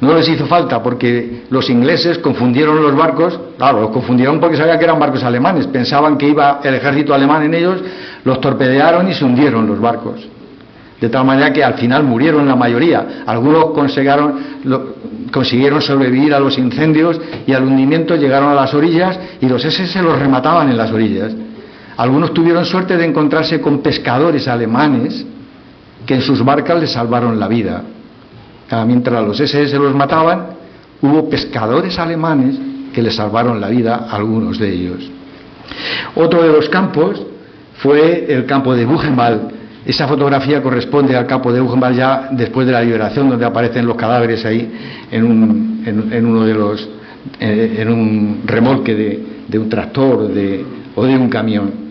No les hizo falta porque los ingleses confundieron los barcos, claro, los confundieron porque sabían que eran barcos alemanes, pensaban que iba el ejército alemán en ellos, los torpedearon y se hundieron los barcos. De tal manera que al final murieron la mayoría. Algunos consiguieron sobrevivir a los incendios y al hundimiento, llegaron a las orillas y los SS los remataban en las orillas. Algunos tuvieron suerte de encontrarse con pescadores alemanes que en sus barcas les salvaron la vida. Mientras los SS los mataban, hubo pescadores alemanes que les salvaron la vida a algunos de ellos. Otro de los campos fue el campo de Buchenwald. Esa fotografía corresponde al campo de Buchenwald ya después de la liberación, donde aparecen los cadáveres ahí en un remolque de un tractor o de un camión.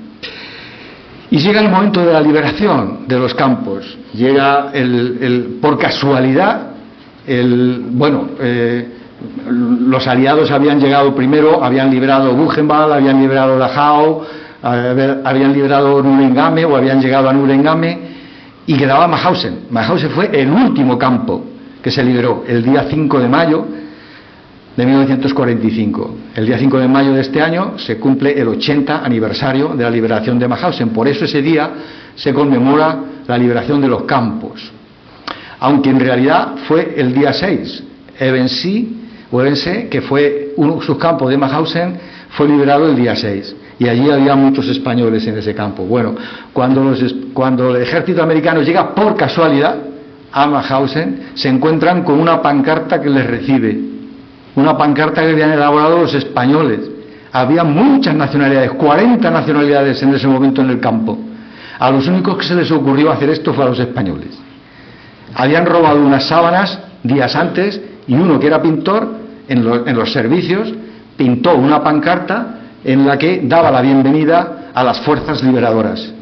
Y llega el momento de la liberación de los campos. Llega por casualidad, los aliados habían llegado primero, habían liberado Buchenwald, habían liberado Dachau, habían liberado Neuengamme o habían llegado a Neuengamme y quedaba Mauthausen. Mauthausen fue el último campo que se liberó el día 5 de mayo de 1945. El día 5 de mayo de este año se cumple el 80 aniversario de la liberación de Mauthausen. Por eso ese día se conmemora la liberación de los campos. Aunque en realidad fue el día 6. Ebensee, que fue uno de sus campos de Mauthausen, fue liberado el día 6. Y allí había muchos españoles en ese campo. Bueno, cuando el ejército americano llega por casualidad a Mauthausen, se encuentran con una pancarta que les recibe. Una pancarta que habían elaborado los españoles. Había muchas nacionalidades, 40 nacionalidades en ese momento en el campo. A los únicos que se les ocurrió hacer esto fue a los españoles. Habían robado unas sábanas días antes y uno que era pintor en los servicios pintó una pancarta en la que daba la bienvenida a las fuerzas liberadoras,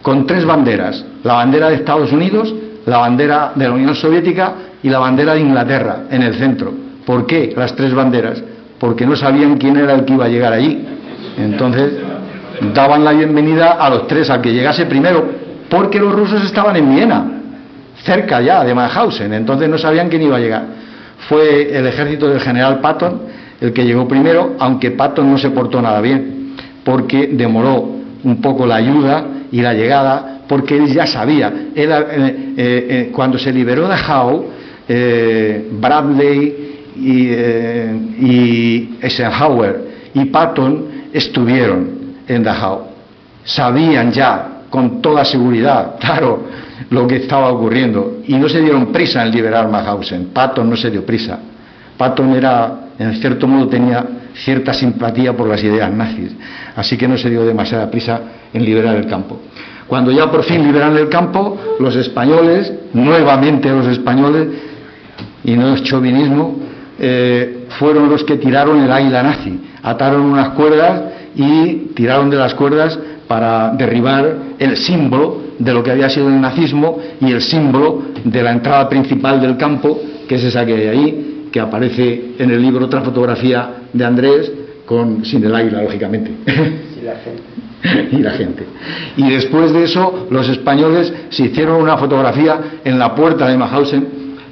con 3 banderas: la bandera de Estados Unidos, la bandera de la Unión Soviética y la bandera de Inglaterra en el centro. ¿Por qué las 3 banderas? Porque no sabían quién era el que iba a llegar allí. Entonces daban la bienvenida a los 3, al que llegase primero, porque los rusos estaban en Viena, cerca ya de Mauthausen, entonces no sabían quién iba a llegar. Fue el ejército del general Patton el que llegó primero, aunque Patton no se portó nada bien, porque demoró un poco la ayuda y la llegada, porque él ya sabía. Cuando se liberó Dachau, Bradley y Eisenhower y Patton estuvieron en Dachau. Sabían ya con toda seguridad, claro, lo que estaba ocurriendo, y no se dieron prisa en liberar Mauthausen. Patton no se dio prisa. Patton en cierto modo tenía cierta simpatía por las ideas nazis, así que no se dio demasiada prisa en liberar el campo. Cuando ya por fin liberan el campo, los españoles, nuevamente los españoles, y no es chauvinismo, fueron los que tiraron el águila nazi, ataron unas cuerdas y tiraron de las cuerdas para derribar el símbolo de lo que había sido el nazismo y el símbolo de la entrada principal del campo, que es esa que hay ahí, que aparece en el libro, otra fotografía de Andrés sin el águila, lógicamente. Y la gente. Y después de eso, los españoles se hicieron una fotografía en la puerta de Mauthausen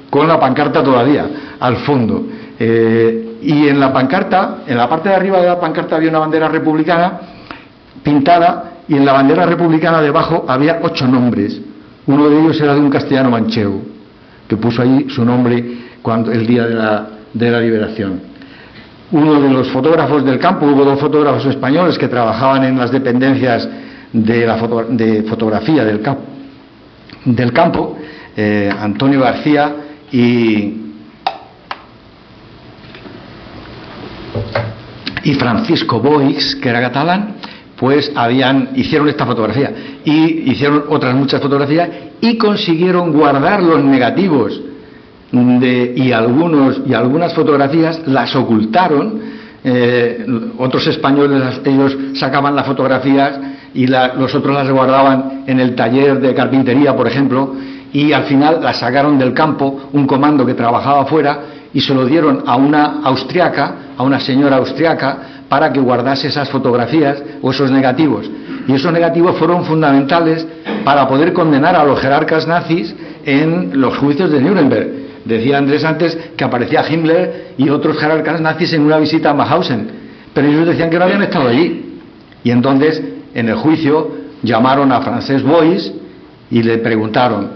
con la pancarta todavía al fondo. Y en la pancarta, en la parte de arriba de la pancarta había una bandera republicana pintada, y en la bandera republicana debajo había 8 nombres. Uno de ellos era de un castellano manchego, que puso ahí su nombre el día de la liberación. Uno de los fotógrafos del campo, hubo 2 fotógrafos españoles que trabajaban en las dependencias de fotografía del campo, Antonio García y Francisco Boix, que era catalán, pues hicieron esta fotografía y hicieron otras muchas fotografías y consiguieron guardar los negativos y algunas fotografías las ocultaron. Otros españoles, ellos sacaban las fotografías y los otros las guardaban en el taller de carpintería, por ejemplo, y al final las sacaron del campo, un comando que trabajaba afuera, y se lo dieron a una señora austriaca, para que guardase esas fotografías o esos negativos. Y esos negativos fueron fundamentales para poder condenar a los jerarcas nazis en los juicios de Nuremberg. Decía Andrés antes que aparecía Himmler y otros jerarcas nazis en una visita a Mauthausen, pero ellos decían que no habían estado allí. Y entonces, en el juicio, llamaron a Frances Boyce y le preguntaron: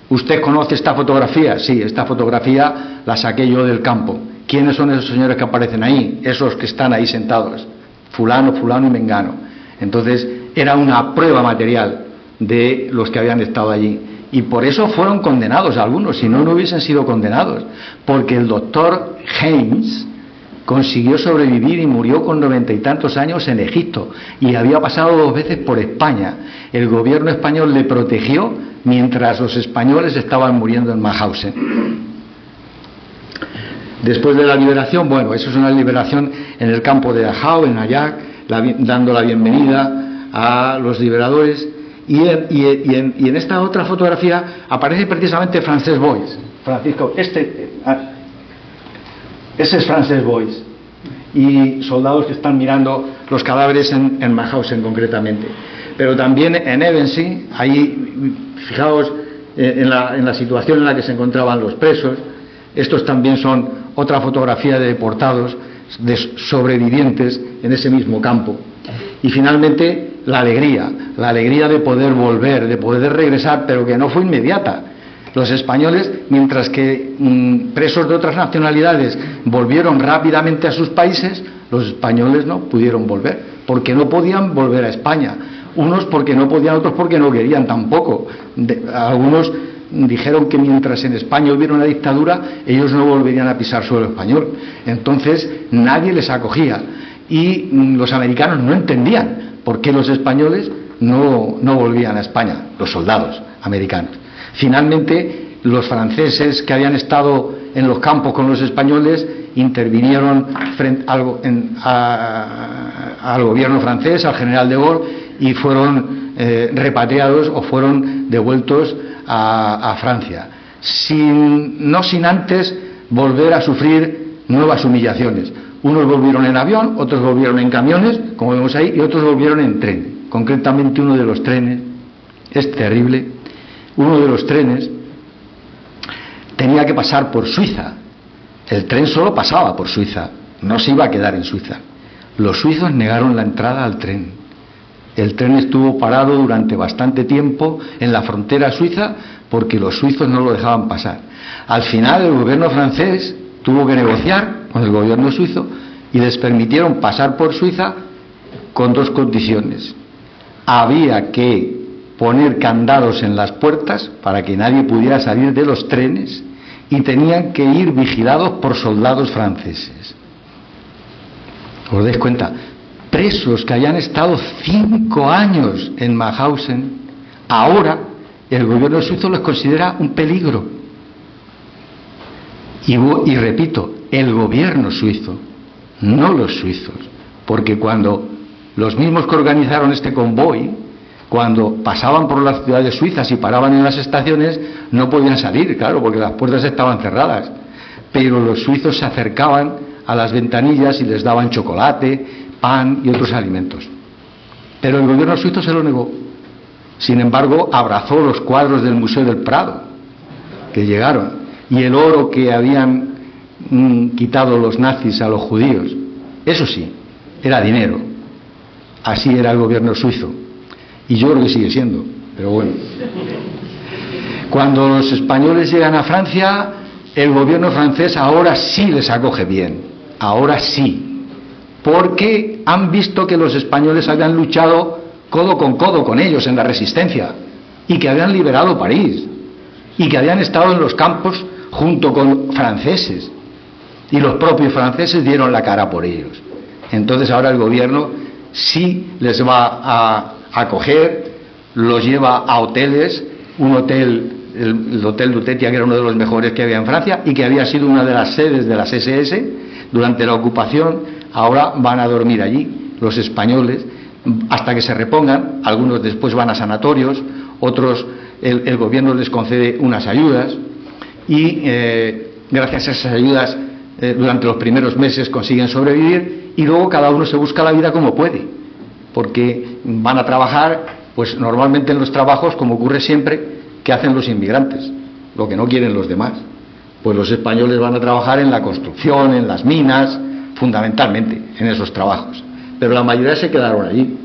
¿usted conoce esta fotografía? Sí, esta fotografía la saqué yo del campo. ¿Quiénes son esos señores que aparecen ahí? Esos que están ahí sentados. Fulano, fulano y mengano. Entonces, era una prueba material de los que habían estado allí. Y por eso fueron condenados algunos, si no, no hubiesen sido condenados. Porque el doctor Heinz consiguió sobrevivir y murió con 90 y tantos años en Egipto. Y había pasado 2 veces por España. El gobierno español le protegió mientras los españoles estaban muriendo en Mauthausen. Después de la liberación, bueno, eso es una liberación en el campo de Dachau, en Ayak, dando la bienvenida a los liberadores. Y en esta otra fotografía aparece precisamente Frances Boyce. Francisco, ese es Frances Boyce. Y soldados que están mirando los cadáveres en Mauthausen concretamente. Pero también en Ebensee, ahí, fijaos en la situación en la que se encontraban los presos. Estos también son otra fotografía de deportados, de sobrevivientes en ese mismo campo. Y finalmente la alegría de poder volver, de poder regresar, pero que no fue inmediata. Los españoles, mientras que presos de otras nacionalidades volvieron rápidamente a sus países, los españoles no pudieron volver, porque no podían volver a España. Unos porque no podían, otros porque no querían tampoco. Algunos dijeron que mientras en España hubiera una dictadura, ellos no volverían a pisar suelo español. Entonces nadie les acogía. Y los americanos no entendían por qué los españoles no volvían a España, los soldados americanos. Finalmente, los franceses que habían estado en los campos con los españoles intervinieron frente al gobierno francés, al general de Gaulle, y fueron repatriados o fueron devueltos a Francia, no sin antes volver a sufrir nuevas humillaciones. Unos volvieron en avión, otros volvieron en camiones, como vemos ahí, y otros volvieron en tren. Concretamente uno de los trenes, es terrible, uno de los trenes tenía que pasar por Suiza. El tren solo pasaba por Suiza, no se iba a quedar en Suiza. Los suizos negaron la entrada al tren. El tren estuvo parado durante bastante tiempo en la frontera suiza porque los suizos no lo dejaban pasar. Al final el gobierno francés tuvo que negociar con el gobierno suizo y les permitieron pasar por Suiza con 2 condiciones. Había que poner candados en las puertas para que nadie pudiera salir de los trenes y tenían que ir vigilados por soldados franceses. ¿Os dais cuenta? Presos que hayan estado 5 años en Mauthausen, ahora el gobierno suizo los considera un peligro. Y repito, el gobierno suizo, no los suizos, porque cuando los mismos que organizaron este convoy, cuando pasaban por las ciudades suizas y paraban en las estaciones, no podían salir, claro, porque las puertas estaban cerradas, pero los suizos se acercaban a las ventanillas y les daban chocolate, pan y otros alimentos. Pero el gobierno suizo se lo negó. Sin embargo, abrazó los cuadros del Museo del Prado que llegaron y el oro que habían quitado los nazis a los judíos. Eso sí, era dinero. Así era el gobierno suizo. Y yo creo que sigue siendo, pero bueno. Cuando los españoles llegan a Francia, el gobierno francés ahora sí les acoge bien. Ahora sí. Porque han visto que los españoles habían luchado codo con ellos en la resistencia y que habían liberado París y que habían estado en los campos junto con franceses y los propios franceses dieron la cara por ellos. Entonces ahora el gobierno sí les va a acoger, los lleva a hoteles, un hotel, el Hotel Lutetia, que era uno de los mejores que había en Francia y que había sido una de las sedes de las SS durante la ocupación. Ahora van a dormir allí los españoles hasta que se repongan. Algunos después van a sanatorios, otros el gobierno les concede unas ayudas y gracias a esas ayudas durante los primeros meses consiguen sobrevivir y luego cada uno se busca la vida como puede, porque van a trabajar, pues normalmente en los trabajos, como ocurre siempre, que hacen los inmigrantes, lo que no quieren los demás. Pues los españoles van a trabajar en la construcción, en las minas, fundamentalmente en esos trabajos, pero la mayoría se quedaron allí.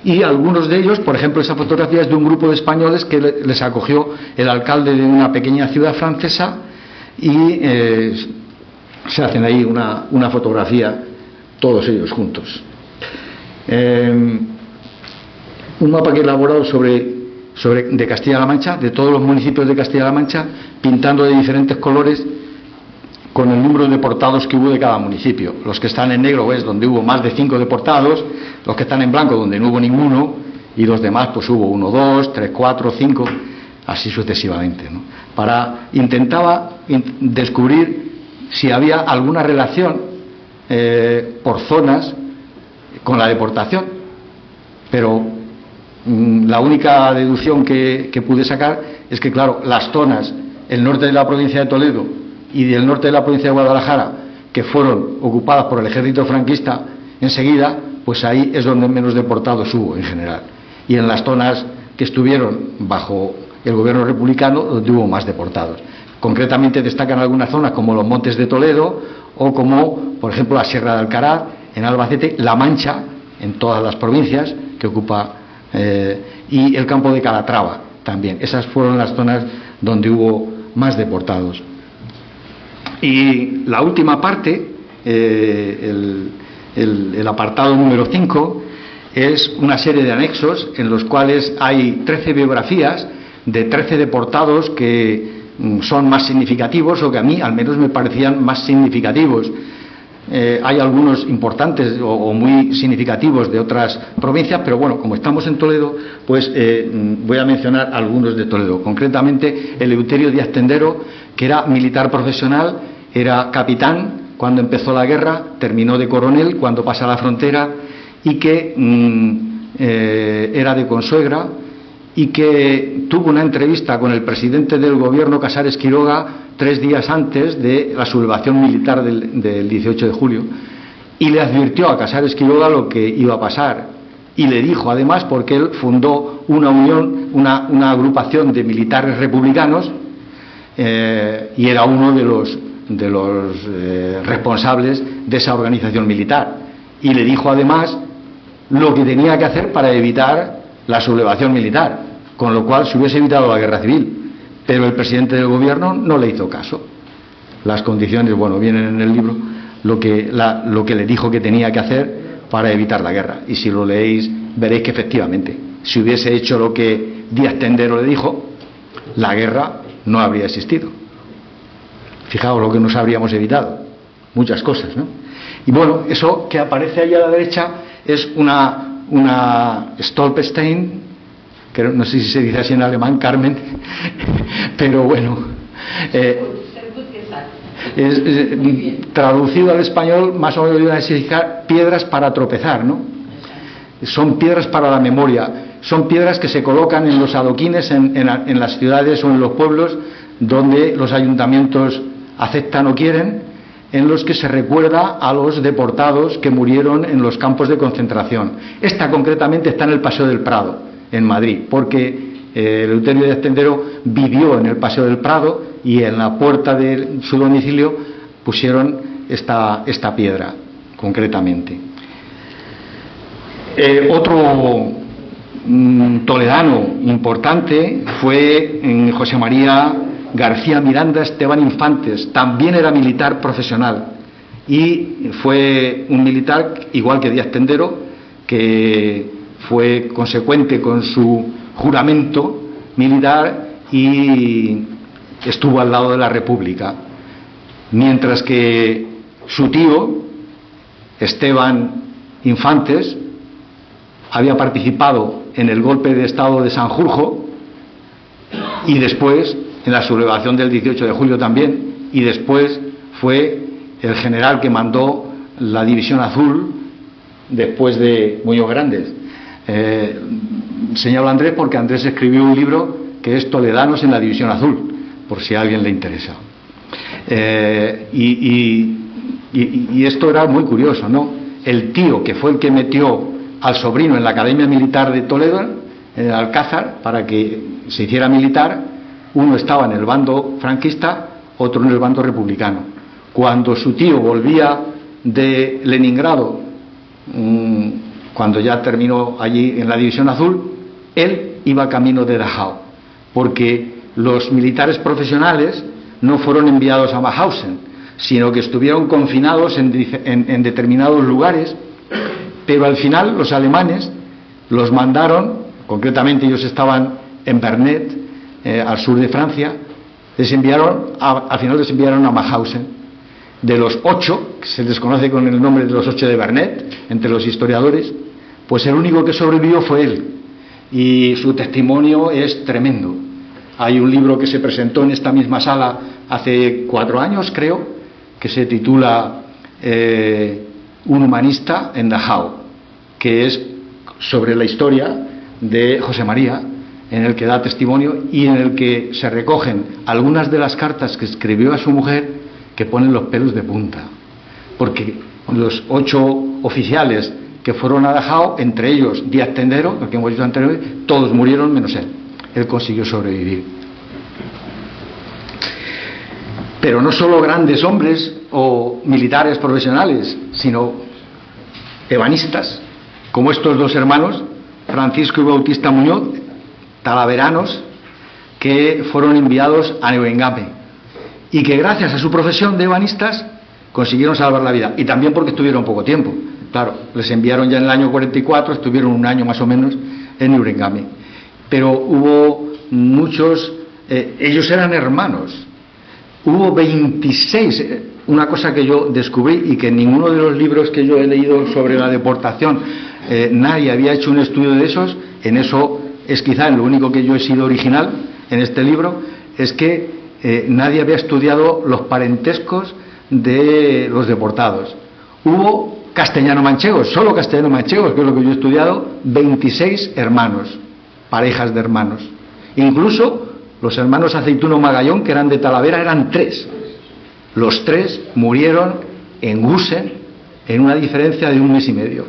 Y algunos de ellos, por ejemplo, esa fotografía es de un grupo de españoles que les acogió el alcalde de una pequeña ciudad francesa y se hacen ahí una fotografía todos ellos juntos. Un mapa que he elaborado de Castilla-La Mancha, de todos los municipios de Castilla-La Mancha, pintando de diferentes colores con el número de deportados que hubo de cada municipio. Los que están en negro es donde hubo más de 5 deportados, los que están en blanco donde no hubo ninguno, y los demás pues hubo 1, 2, 3, 4, 5, así sucesivamente, ¿no? Intentaba descubrir si había alguna relación por zonas con la deportación, pero la única deducción que pude sacar es que, claro, las zonas, el norte de la provincia de Toledo y del norte de la provincia de Guadalajara, que fueron ocupadas por el ejército franquista enseguida, pues ahí es donde menos deportados hubo en general. Y en las zonas que estuvieron bajo el gobierno republicano, donde hubo más deportados. Concretamente destacan algunas zonas como los Montes de Toledo o como, por ejemplo, la Sierra de Alcaraz, en Albacete, La Mancha, en todas las provincias que ocupa, y el campo de Calatrava también. Esas fueron las zonas donde hubo más deportados. Y la última parte, el apartado número 5, es una serie de anexos en los cuales hay 13 biografías de 13 deportados que son más significativos, o que a mí al menos me parecían más significativos. Hay algunos importantes o muy significativos de otras provincias, pero bueno, como estamos en Toledo, pues voy a mencionar algunos de Toledo. Concretamente, Eleuterio Díaz Tendero, que era militar profesional, era capitán cuando empezó la guerra, terminó de coronel cuando pasa la frontera, y que era de Consuegra, y que tuvo una entrevista con el presidente del gobierno, Casares Quiroga, 3 días antes de la sublevación militar del 18 de julio, y le advirtió a Casares Quiroga lo que iba a pasar, y le dijo además, porque él fundó una unión, una agrupación de militares republicanos, y era uno de los responsables de esa organización militar, y le dijo además lo que tenía que hacer para evitar la sublevación militar, con lo cual se hubiese evitado la guerra civil. Pero el presidente del gobierno no le hizo caso. Las condiciones, bueno, vienen en el libro, lo que le dijo que tenía que hacer para evitar la guerra. Y si lo leéis, veréis que efectivamente, si hubiese hecho lo que Díaz Tendero le dijo, la guerra no habría existido. Fijaos lo que nos habríamos evitado. Muchas cosas, ¿no? Y bueno, eso que aparece ahí a la derecha es una Stolperstein, que no sé si se dice así en alemán, Carmen, pero bueno, traducido al español más o menos iba a significar piedras para tropezar, ¿no? Son piedras para la memoria, son piedras que se colocan en los adoquines en las ciudades o en los pueblos donde los ayuntamientos aceptan o quieren, en los que se recuerda a los deportados que murieron en los campos de concentración. Esta concretamente está en el Paseo del Prado, en Madrid, porque Eleuterio Díaz Tendero vivió en el Paseo del Prado y en la puerta de su domicilio pusieron esta piedra, concretamente. Otro toledano importante fue José María García Miranda Esteban Infantes. También era militar profesional y fue un militar igual que Díaz Tendero, que fue consecuente con su juramento militar y estuvo al lado de la República, mientras que su tío Esteban Infantes había participado en el golpe de estado de Sanjurjo y después en la sublevación del 18 de julio también, y después fue el general que mandó la División Azul después de Muñoz Grandes. Señalo a Andrés porque Andrés escribió un libro que es Toledanos en la División Azul, por si a alguien le interesa. Y y esto era muy curioso, ¿no? El tío que fue el que metió al sobrino en la Academia Militar de Toledo, en el Alcázar, para que se hiciera militar, uno estaba en el bando franquista, otro en el bando republicano. Cuando su tío volvía de Leningrado, cuando ya terminó allí en la División Azul, él iba camino de Dachau, porque los militares profesionales no fueron enviados a Mauthausen, sino que estuvieron confinados en determinados lugares, pero al final los alemanes los mandaron, concretamente ellos estaban en Vernet, al sur de Francia, al final les enviaron a Mauthausen. De los 8, que se les conoce con el nombre de los 8 de Vernet, entre los historiadores, pues el único que sobrevivió fue él, y su testimonio es tremendo. Hay un libro que se presentó en esta misma sala hace 4 años, creo, que se titula Un humanista en Dachau, que es sobre la historia de José María, en el que da testimonio y en el que se recogen algunas de las cartas que escribió a su mujer, que ponen los pelos de punta, porque los 8 oficiales que fueron a Dachau, entre ellos Díaz Tendero, el que hemos dicho anteriormente, todos murieron menos él. Él consiguió sobrevivir. Pero no solo grandes hombres o militares profesionales, sino ebanistas, como estos 2 hermanos, Francisco y Bautista Muñoz, talaveranos, que fueron enviados a Neuengamme y que gracias a su profesión de ebanistas consiguieron salvar la vida, y también porque estuvieron poco tiempo. Claro, les enviaron ya en el año 44, estuvieron un año más o menos en Neuengamme, pero hubo muchos, ellos eran hermanos, hubo 26, una cosa que yo descubrí y que en ninguno de los libros que yo he leído sobre la deportación nadie había hecho un estudio de esos. En eso es quizá en lo único que yo he sido original en este libro, es que nadie había estudiado los parentescos de los deportados. Hubo castellano-manchegos, solo castellano-manchegos, que es lo que yo he estudiado, 26 hermanos, parejas de hermanos. Incluso los hermanos Aceituno Magallón, que eran de Talavera, eran 3. Los 3 murieron en Gusen en una diferencia de 1 mes y medio.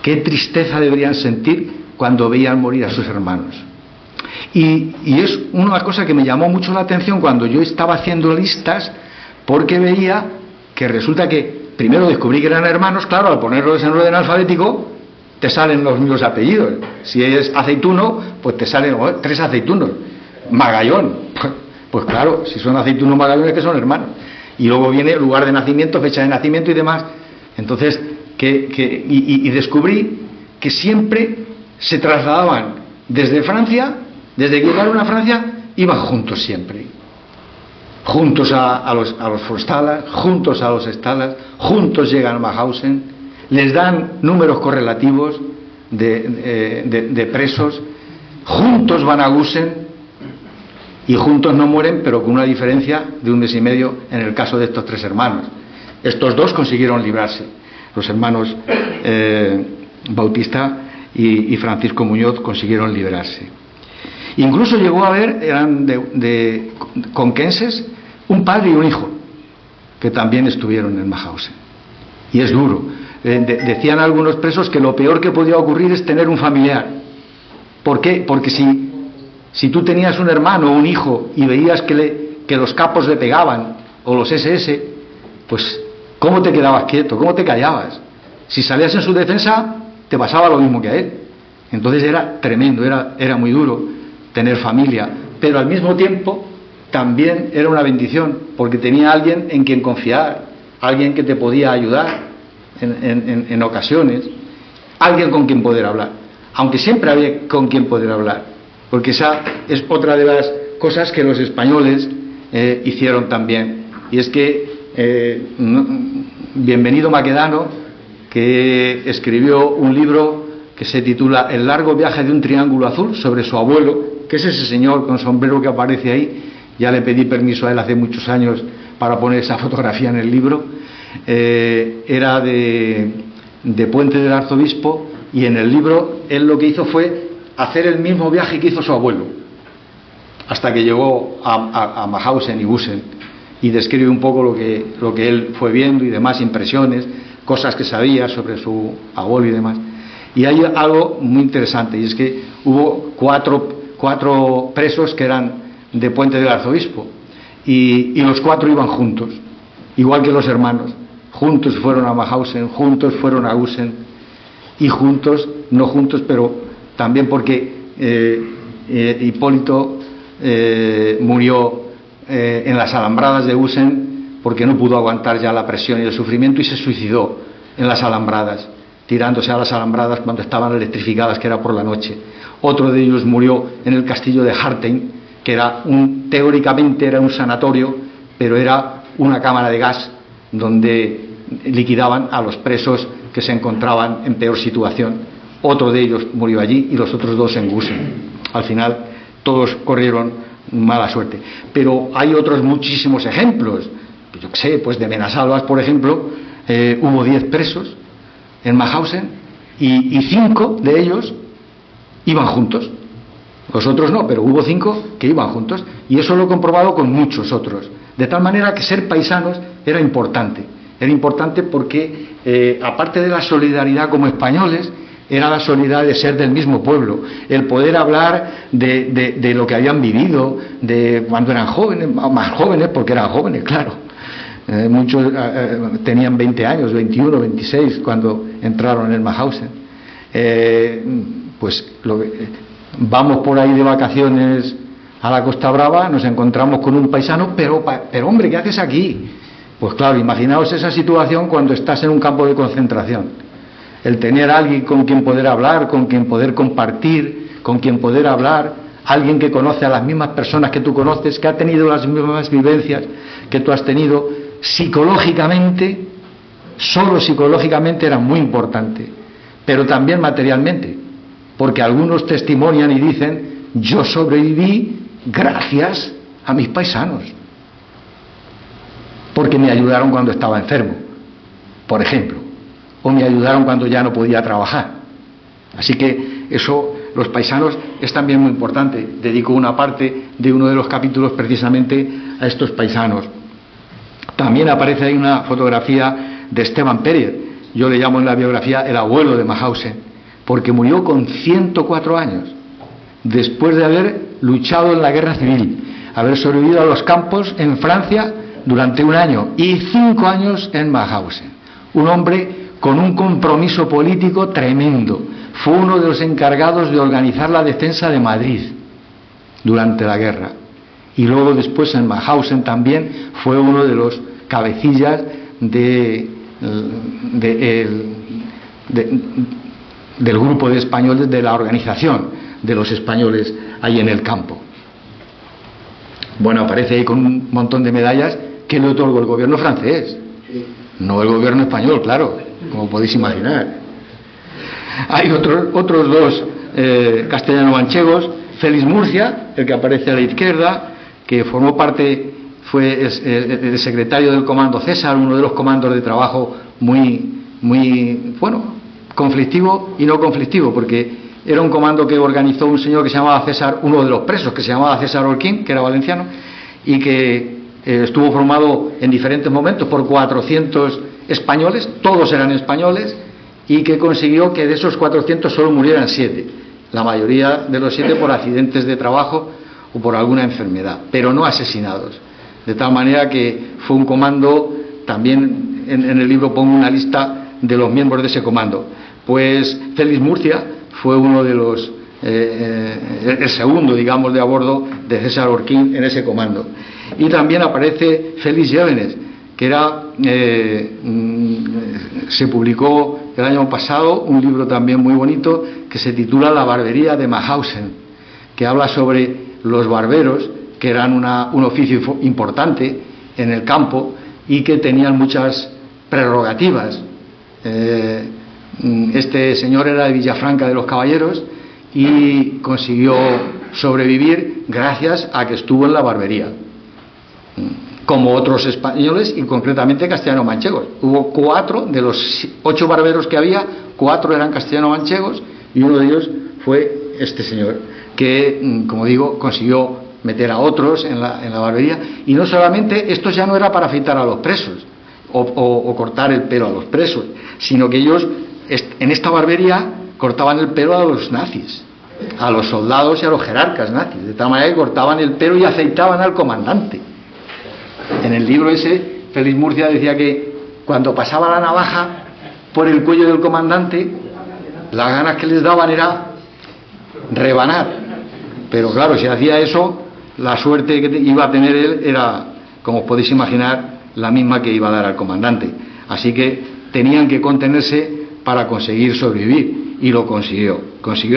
Qué tristeza deberían sentir cuando veían morir a sus hermanos. Y es una cosa que me llamó mucho la atención cuando yo estaba haciendo listas, porque veía que resulta que primero descubrí que eran hermanos. Claro, al ponerlos en orden alfabético te salen los mismos apellidos. Si es Aceituno, pues te salen 3 Aceitunos. Magallón, pues claro, si son Aceituno Magallón es que son hermanos. Y luego viene lugar de nacimiento, fecha de nacimiento y demás. Entonces, y descubrí que siempre se trasladaban desde Francia. Desde que llegaron a Francia, iban juntos siempre. Juntos a los Forstalas, juntos a los Stalas, juntos llegan a Mauthausen, les dan números correlativos de presos, juntos van a Gusen y juntos no mueren, pero con una diferencia de 1 mes y medio en el caso de estos 3 hermanos. Estos 2 consiguieron librarse, los hermanos Bautista y Francisco Muñoz consiguieron librarse. Incluso llegó a haber, eran de conquenses, un padre y un hijo, que también estuvieron en Mauthausen. Y es duro. Decían algunos presos que lo peor que podía ocurrir es tener un familiar. ¿Por qué? Porque si tú tenías un hermano o un hijo y veías que los capos le pegaban, o los SS, pues ¿cómo te quedabas quieto? ¿Cómo te callabas? Si salías en su defensa, te pasaba lo mismo que a él. Entonces era tremendo, era muy duro tener familia, pero al mismo tiempo también era una bendición, porque tenía alguien en quien confiar, alguien que te podía ayudar en ocasiones, alguien con quien poder hablar, aunque siempre había con quien poder hablar, porque esa es otra de las cosas que los españoles hicieron también, y es que Bienvenido Maquedano, que escribió un libro que se titula El largo viaje de un triángulo azul, sobre su abuelo, que es ese señor con sombrero que aparece ahí. Ya le pedí permiso a él hace muchos años para poner esa fotografía en el libro. Era de Puente del Arzobispo, y en el libro él lo que hizo fue hacer el mismo viaje que hizo su abuelo, hasta que llegó a Mauthausen y Gusen. y describe un poco lo que él fue viendo y demás impresiones, cosas que sabía sobre su abuelo y demás. Y hay algo muy interesante, y es que hubo cuatro presos que eran de Puente del Arzobispo, y los 4 iban juntos, igual que los hermanos. Juntos fueron a Mauthausen, juntos fueron a Usen, y juntos, no juntos, pero también porque Hipólito murió en las alambradas de Usen porque no pudo aguantar ya la presión y el sufrimiento y se suicidó en las alambradas, tirándose a las alambradas cuando estaban electrificadas, que era por la noche. Otro de ellos murió en el castillo de Hartheim, que era teóricamente era un sanatorio, pero era una cámara de gas donde liquidaban a los presos que se encontraban en peor situación. Otro de ellos murió allí y los otros 2 en Gusen. Al final todos corrieron mala suerte. Pero hay otros muchísimos ejemplos. Yo qué sé, pues de Menasalvas, por ejemplo, hubo 10 presos en Mauthausen y 5 de ellos iban juntos. Los otros no, pero hubo 5 que iban juntos, y eso lo he comprobado con muchos otros. De tal manera que ser paisanos era importante. Era importante porque, aparte de la solidaridad como españoles, era la solidaridad de ser del mismo pueblo, el poder hablar de lo que habían vivido, de cuando eran jóvenes, más jóvenes, porque eran jóvenes, claro. Muchos tenían 20 años, 21, 26 cuando entraron en Mauthausen. Vamos por ahí de vacaciones a la Costa Brava, nos encontramos con un paisano, pero hombre, ¿qué haces aquí? Pues claro, imaginaos esa situación cuando estás en un campo de concentración. El tener a alguien con quien poder hablar, con quien poder compartir, con quien poder hablar, alguien que conoce a las mismas personas que tú conoces, que ha tenido las mismas vivencias que tú has tenido, psicológicamente, solo psicológicamente era muy importante, pero también materialmente, porque algunos testimonian y dicen: yo sobreviví gracias a mis paisanos, porque me ayudaron cuando estaba enfermo, por ejemplo, o me ayudaron cuando ya no podía trabajar. Así que eso, los paisanos, es también muy importante. Dedico una parte de uno de los capítulos precisamente a estos paisanos. También aparece ahí una fotografía de Esteban Pérez. Yo le llamo en la biografía el abuelo de Mauthausen, porque murió con 104 años, después de haber luchado en la guerra civil, haber sobrevivido a los campos en Francia durante 1 año y 5 años en Mauthausen. Un hombre con un compromiso político tremendo. Fue uno de los encargados de organizar la defensa de Madrid durante la guerra. Y luego después en Mauthausen también fue uno de los cabecillas del grupo de españoles, de la organización de los españoles ahí en el campo. Bueno, aparece ahí con un montón de medallas que le otorgó el gobierno francés, no el gobierno español, claro, como podéis imaginar. Hay otros 2 castellano-manchegos: Félix Murcia, el que aparece a la izquierda, que formó parte, fue el secretario del Comando César, uno de los comandos de trabajo muy conflictivo y no conflictivo, porque era un comando que organizó un señor que se llamaba César, uno de los presos, que se llamaba César Orquín, que era valenciano, y que estuvo formado en diferentes momentos por 400 españoles, todos eran españoles, y que consiguió que de esos 400 solo murieran 7, la mayoría de los 7 por accidentes de trabajo o por alguna enfermedad, pero no asesinados. De tal manera que fue un comando, también en el libro pongo una lista de los miembros de ese comando. Pues Félix Murcia fue uno de los, el segundo, digamos, de a bordo de César Orquín en ese comando. Y también aparece Félix Llévenes, que era, se publicó el año pasado un libro también muy bonito que se titula La barbería de Mauthausen, que habla sobre los barberos, que eran un oficio importante en el campo y que tenían muchas prerrogativas. Este señor era de Villafranca de los Caballeros y consiguió sobrevivir gracias a que estuvo en la barbería, como otros españoles y concretamente castellano-manchegos. Hubo 4 de los 8 barberos que había, 4 eran castellano-manchegos y uno de ellos fue este señor, que, como digo, consiguió meter a otros en la barbería. Y no solamente, esto ya no era para afeitar a los presos o cortar el pelo a los presos, sino que ellos en esta barbería cortaban el pelo a los nazis, a los soldados y a los jerarcas nazis, de tal manera que cortaban el pelo y aceitaban al comandante. En el libro ese, Félix Murcia decía que cuando pasaba la navaja por el cuello del comandante, las ganas que les daban era rebanar. Pero claro, si hacía eso, la suerte que iba a tener él era, como os podéis imaginar, la misma que iba a dar al comandante. Así que tenían que contenerse para conseguir sobrevivir, y lo consiguió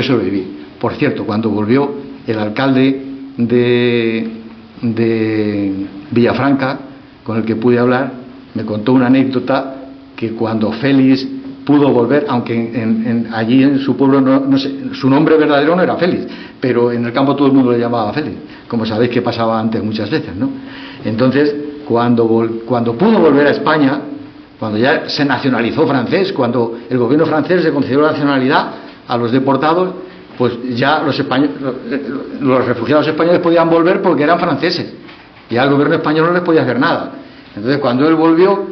sobrevivir. Por cierto, cuando volvió el alcalde de Villafranca, con el que pude hablar, me contó una anécdota, que cuando Félix pudo volver, aunque allí en su pueblo no sé, su nombre verdadero no era Félix, pero en el campo todo el mundo le llamaba Félix, como sabéis que pasaba antes muchas veces, ¿no? Entonces, cuando pudo volver a España, cuando ya se nacionalizó francés, cuando el gobierno francés le concedió la nacionalidad a los deportados, pues ya los refugiados españoles podían volver porque eran franceses. Ya el gobierno español no les podía hacer nada. Entonces, cuando él volvió,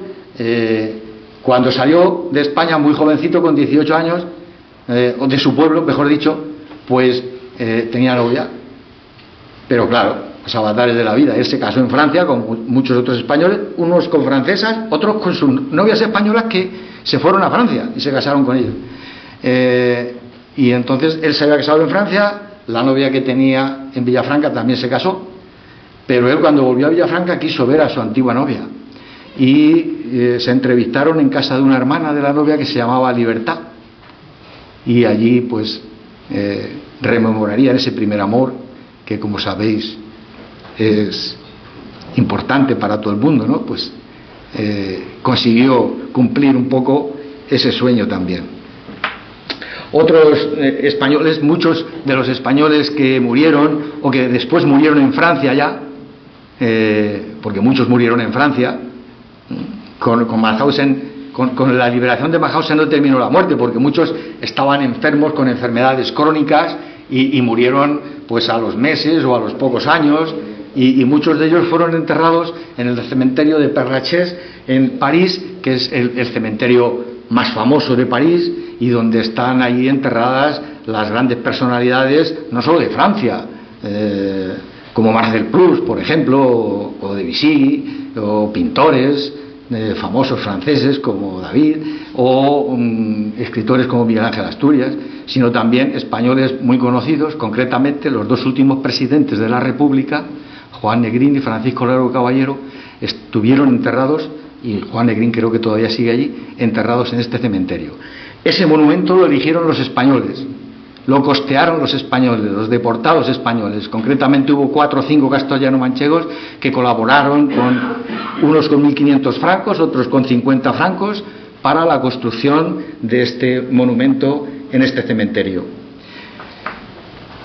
cuando salió de España muy jovencito, con 18 años, o de su pueblo, mejor dicho, pues tenía novia. Pero claro, los avatares de la vida. Él se casó en Francia con muchos otros españoles, unos con francesas, otros con sus novias españolas que se fueron a Francia y se casaron con ellos. Y entonces él se había casado en Francia, la novia que tenía en Villafranca también se casó, pero él cuando volvió a Villafranca quiso ver a su antigua novia y se entrevistaron en casa de una hermana de la novia que se llamaba Libertad, y allí pues rememorarían ese primer amor que, como sabéis, es importante para todo el mundo, ¿no? Pues consiguió cumplir un poco ese sueño también. Otros españoles, muchos de los españoles que murieron o que después murieron en Francia ya, porque muchos murieron en Francia, con Mauthausen, con la liberación de Mauthausen no terminó la muerte, porque muchos estaban enfermos con enfermedades crónicas y murieron pues a los meses o a los pocos años, y muchos de ellos fueron enterrados en el cementerio de Père Lachaise en París, que es el cementerio más famoso de París, y donde están allí enterradas las grandes personalidades, no solo de Francia, como Marcel Proust, por ejemplo, o Debussy, o pintores famosos franceses como David, o escritores como Miguel Ángel Asturias, sino también españoles muy conocidos, concretamente los dos últimos presidentes de la República, Juan Negrín y Francisco Lerdo Caballero, estuvieron enterrados, y Juan Negrín creo que todavía sigue allí, enterrados en este cementerio. Ese monumento lo eligieron los españoles, lo costearon los españoles, los deportados españoles. Concretamente hubo 4 o 5 castellano-manchegos que colaboraron, unos con 1.500 francos, otros con 50 francos, para la construcción de este monumento en este cementerio.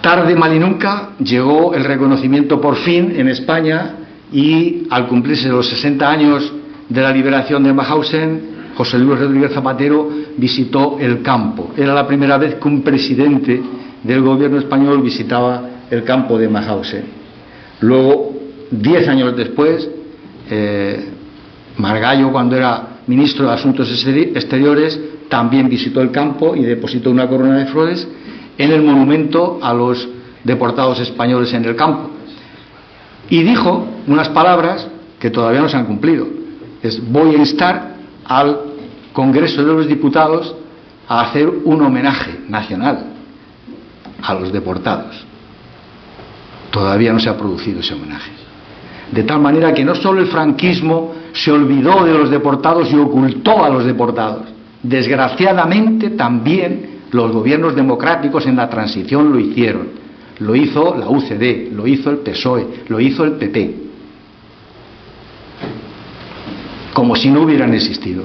Tarde, mal y nunca, llegó el reconocimiento por fin en España, y al cumplirse los 60 años de la liberación de Mauthausen, José Luis Rodríguez Zapatero visitó el campo. Era la primera vez que un presidente del gobierno español visitaba el campo de Mauthausen. Luego, 10 años después, Margallo, cuando era ministro de Asuntos Exteriores, también visitó el campo y depositó una corona de flores en el monumento a los deportados españoles en el campo. Y dijo unas palabras que todavía no se han cumplido. Voy a instar al Congreso de los Diputados a hacer un homenaje nacional a los deportados. Todavía no se ha producido ese homenaje. De tal manera que no solo el franquismo se olvidó de los deportados y ocultó a los deportados. Desgraciadamente también los gobiernos democráticos en la transición lo hicieron. Lo hizo la UCD, lo hizo el PSOE, lo hizo el PP. Como si no hubieran existido.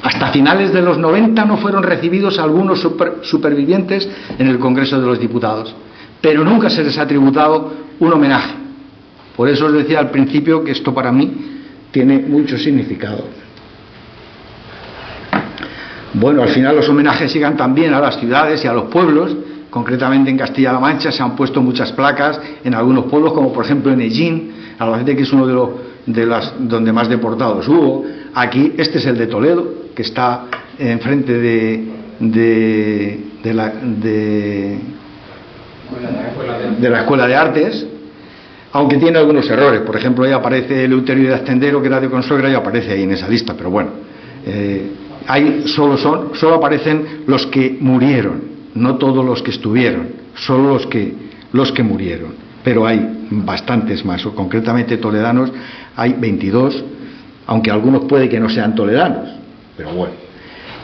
Hasta finales de los 90 no fueron recibidos algunos supervivientes en el Congreso de los Diputados, pero nunca se les ha tributado un homenaje. Por eso os decía al principio que esto para mí tiene mucho significado. Bueno, al final los homenajes llegan también a las ciudades y a los pueblos, concretamente en Castilla-La Mancha, se han puesto muchas placas en algunos pueblos, como por ejemplo en Ellín, Albacete, que es uno de los donde más deportados hubo. Aquí, este es el de Toledo, que está enfrente de la Escuela de Artes, aunque tiene algunos errores. Por ejemplo, ahí aparece Eleuterio de Ascendero, que era de Consuegra, y aparece ahí en esa lista, pero bueno, ahí solo aparecen los que murieron, no todos los que estuvieron, solo los que murieron, pero hay bastantes más, o concretamente toledanos hay 22, aunque algunos puede que no sean toledanos, pero bueno.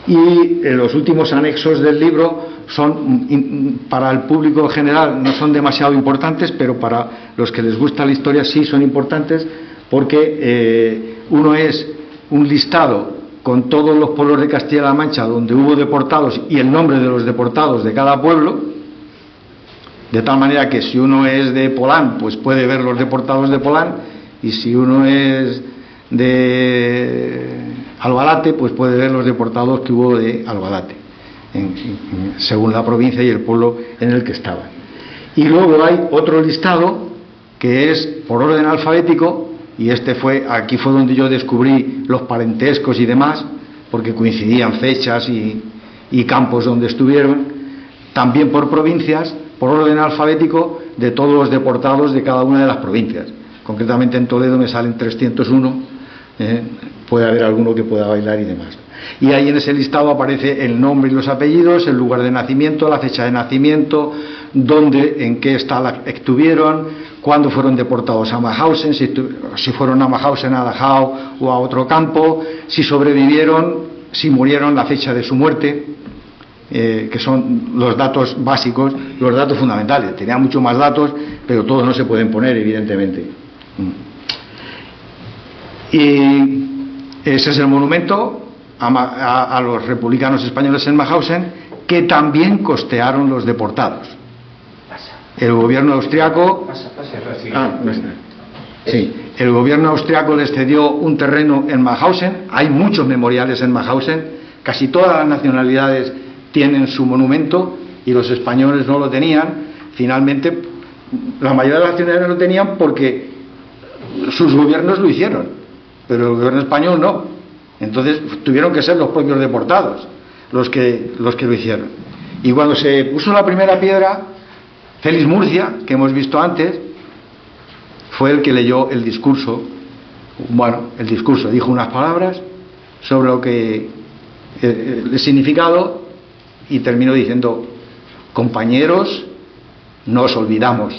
Y los últimos anexos del libro son, para el público en general, no son demasiado importantes, pero para los que les gusta la historia sí son importantes, porque uno es un listado con todos los pueblos de Castilla-La Mancha donde hubo deportados y el nombre de los deportados de cada pueblo, de tal manera que si uno es de Polán, pues puede ver los deportados de Polán, y si uno es de Albalate, pues puede ver los deportados que hubo de Albalate, según la provincia y el pueblo en el que estaban. Y luego hay otro listado que es por orden alfabético, y aquí fue donde yo descubrí los parentescos y demás, porque coincidían fechas y campos donde estuvieron, también por provincias, por orden alfabético de todos los deportados de cada una de las provincias. Concretamente en Toledo me salen 301, puede haber alguno que pueda bailar y demás. Y ahí en ese listado aparece el nombre y los apellidos, el lugar de nacimiento, la fecha de nacimiento, en qué estado estuvieron, cuándo fueron deportados a Mauthausen, si fueron a Mauthausen, a Dachau o a otro campo, si sobrevivieron, si murieron, la fecha de su muerte, que son los datos básicos, los datos fundamentales. Tenía muchos más datos, pero todos no se pueden poner, evidentemente. Y ese es el monumento a los republicanos españoles en Mauthausen, que también costearon los deportados. El gobierno austriaco, el gobierno austriaco les cedió un terreno en Mauthausen. Hay muchos memoriales en Mauthausen, casi todas las nacionalidades tienen su monumento y los españoles no lo tenían. Finalmente, la mayoría de las nacionalidades lo tenían porque sus gobiernos lo hicieron, pero el gobierno español no. Entonces tuvieron que ser los propios deportados los que lo hicieron. Y cuando se puso la primera piedra, Félix Murcia, que hemos visto antes, fue el que leyó el discurso. Bueno, el discurso dijo unas palabras sobre lo que el significado, y terminó diciendo: compañeros, no os olvidamos.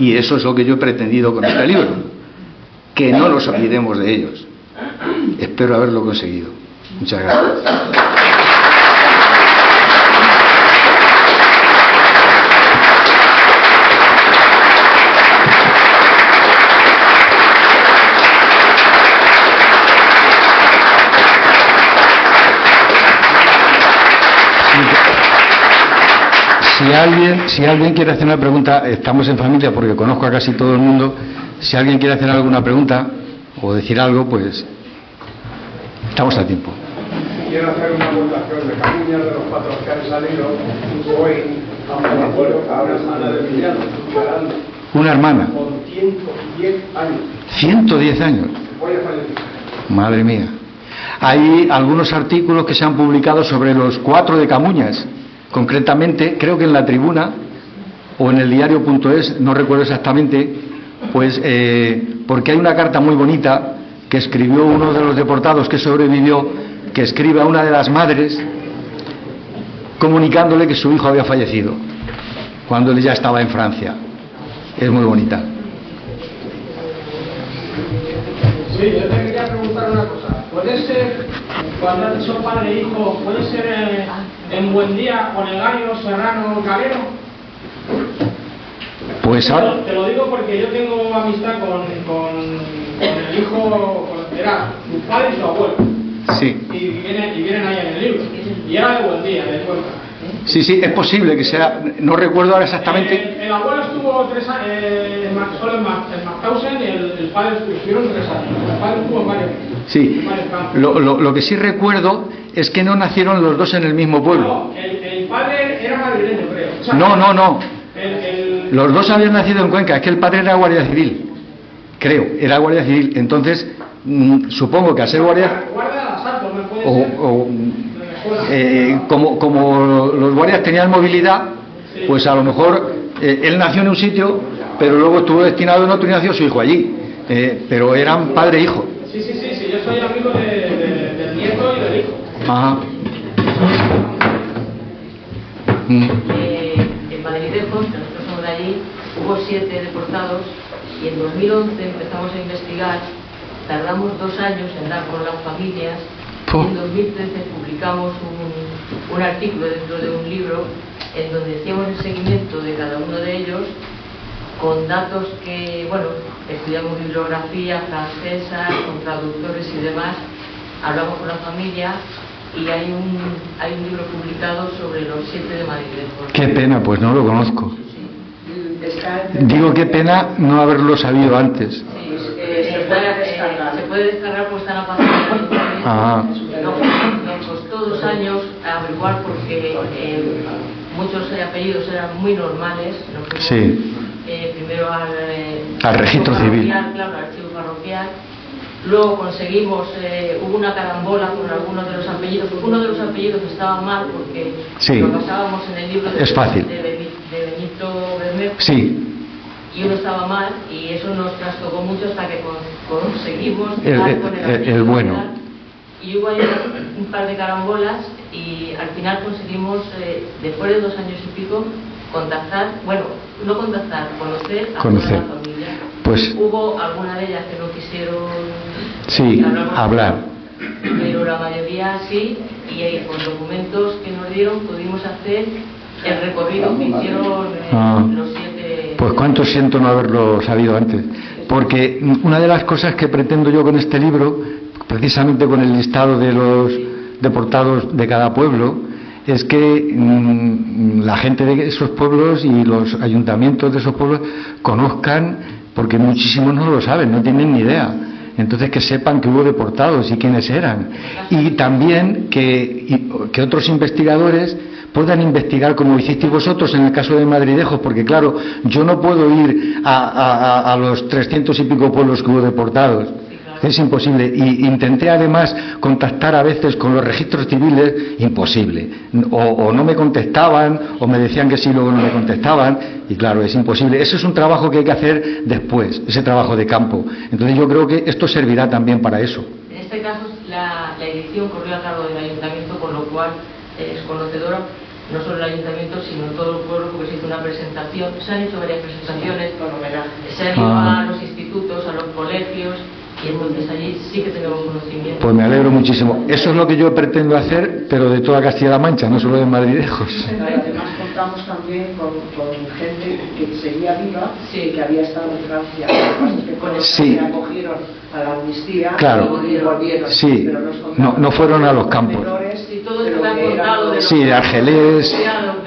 Y eso es lo que yo he pretendido con este libro, que no nos olvidemos de ellos. Espero haberlo conseguido. Muchas gracias. Si alguien quiere hacer una pregunta, estamos en familia porque conozco a casi todo el mundo. Si alguien quiere hacer alguna pregunta o decir algo, pues estamos a tiempo. Quiero hacer una votación de Camuñas, de los 4 que han salido hoy a un acuerdo a una hermana de Villano, una hermana con 110 años. 110 años. Hoy ha fallecido. Madre mía. Hay algunos artículos que se han publicado sobre los 4 de Camuñas. Concretamente, creo que en La Tribuna o en el diario.es, no recuerdo exactamente, pues porque hay una carta muy bonita que escribió uno de los deportados que sobrevivió, que escribe a una de las madres comunicándole que su hijo había fallecido cuando él ya estaba en Francia. Es muy bonita. Sí, yo te quería preguntar una cosa. ¿Puede ser, cuando has dicho padre e hijo, puede ser en Buendía, Olegario, Serrano, Calero? Pues ahora... Te lo digo porque yo tengo amistad con el hijo, era su padre y su abuelo. Sí. Y vienen ahí en el libro. Y era de Buendía, de Cuenca. Sí, sí, es posible que sea, no recuerdo ahora exactamente. El abuelo estuvo 3 años, solo en Mauthausen, y el padre estuvieron 3 años. El padre estuvo en varios. Sí, lo que sí recuerdo es que no nacieron los dos en el mismo pueblo. No, el padre era madrileño, creo. O sea, No. Los dos habían nacido en Cuenca, es que el padre era guardia civil. Creo, era guardia civil. Entonces, supongo que al ser guardia... como los guardias tenían movilidad, pues a lo mejor él nació en un sitio, pero luego estuvo destinado en otro y nació su hijo allí. Pero eran padre e hijo. Sí, yo soy amigo del nieto y del hijo. Ajá. En Madridejos, que nosotros somos de allí, hubo 7 deportados y en 2011 empezamos a investigar. Tardamos 2 años en dar con las familias y en 2013 publicamos un artículo dentro de un libro en donde hacíamos el seguimiento de cada uno de ellos con datos que, bueno, estudiamos bibliografía francesa, con traductores y demás, hablamos con la familia y hay un libro publicado sobre los 7 de Madridejos. Qué pena, pues no lo conozco. Digo, qué pena no haberlo sabido antes. Sí, se puede descargar, pues está en la página de internet. Nos costó 2 años averiguar porque muchos apellidos eran muy normales. Sí. Primero al registro civil. Claro, al archivo parroquial. Luego conseguimos, hubo una carambola con algunos de los apellidos. Uno de los apellidos estaba mal porque lo pasábamos en el libro de Benito Bermejo. Sí. Y uno estaba mal y eso nos trastocó mucho hasta que conseguimos el bueno. Y hubo ahí un par de carambolas y al final conseguimos, después de 2 años y pico, conocer a toda la familia. Pues hubo alguna de ellas que no quisieron hablar, pero la mayoría sí, y con documentos que nos dieron pudimos hacer el recorrido que hicieron los 7. Pues cuánto siento no haberlo sabido antes, porque una de las cosas que pretendo yo con este libro, precisamente con el listado de los deportados de cada pueblo, es que la gente de esos pueblos y los ayuntamientos de esos pueblos conozcan, porque muchísimos no lo saben, no tienen ni idea. Entonces que sepan que hubo deportados y quiénes eran. Y también que otros investigadores puedan investigar como hicisteis vosotros en el caso de Madridejos, porque claro, yo no puedo ir a los 300 y pico pueblos que hubo deportados. Es imposible. Y intenté además contactar a veces con los registros civiles, imposible. O no me contestaban, o me decían que sí, luego no me contestaban, y claro, es imposible. Ese es un trabajo que hay que hacer después, ese trabajo de campo. Entonces yo creo que esto servirá también para eso. En este caso la edición corrió a cargo del ayuntamiento, con lo cual es conocedora no solo el ayuntamiento, sino todo el pueblo, porque se hizo una presentación, se han hecho varias presentaciones, se han ido a los institutos, a los colegios, y entonces allí sí que tenemos conocimiento. Pues me alegro muchísimo. Eso es lo que yo pretendo hacer, pero de toda Castilla-La Mancha, no solo de Madridejos. Además contamos también con gente que seguía viva, que había estado en Francia, que con eso se acogieron a la amnistía, claro, y volvieron. Sí, pero no fueron a los campos. Sí, de Argelés,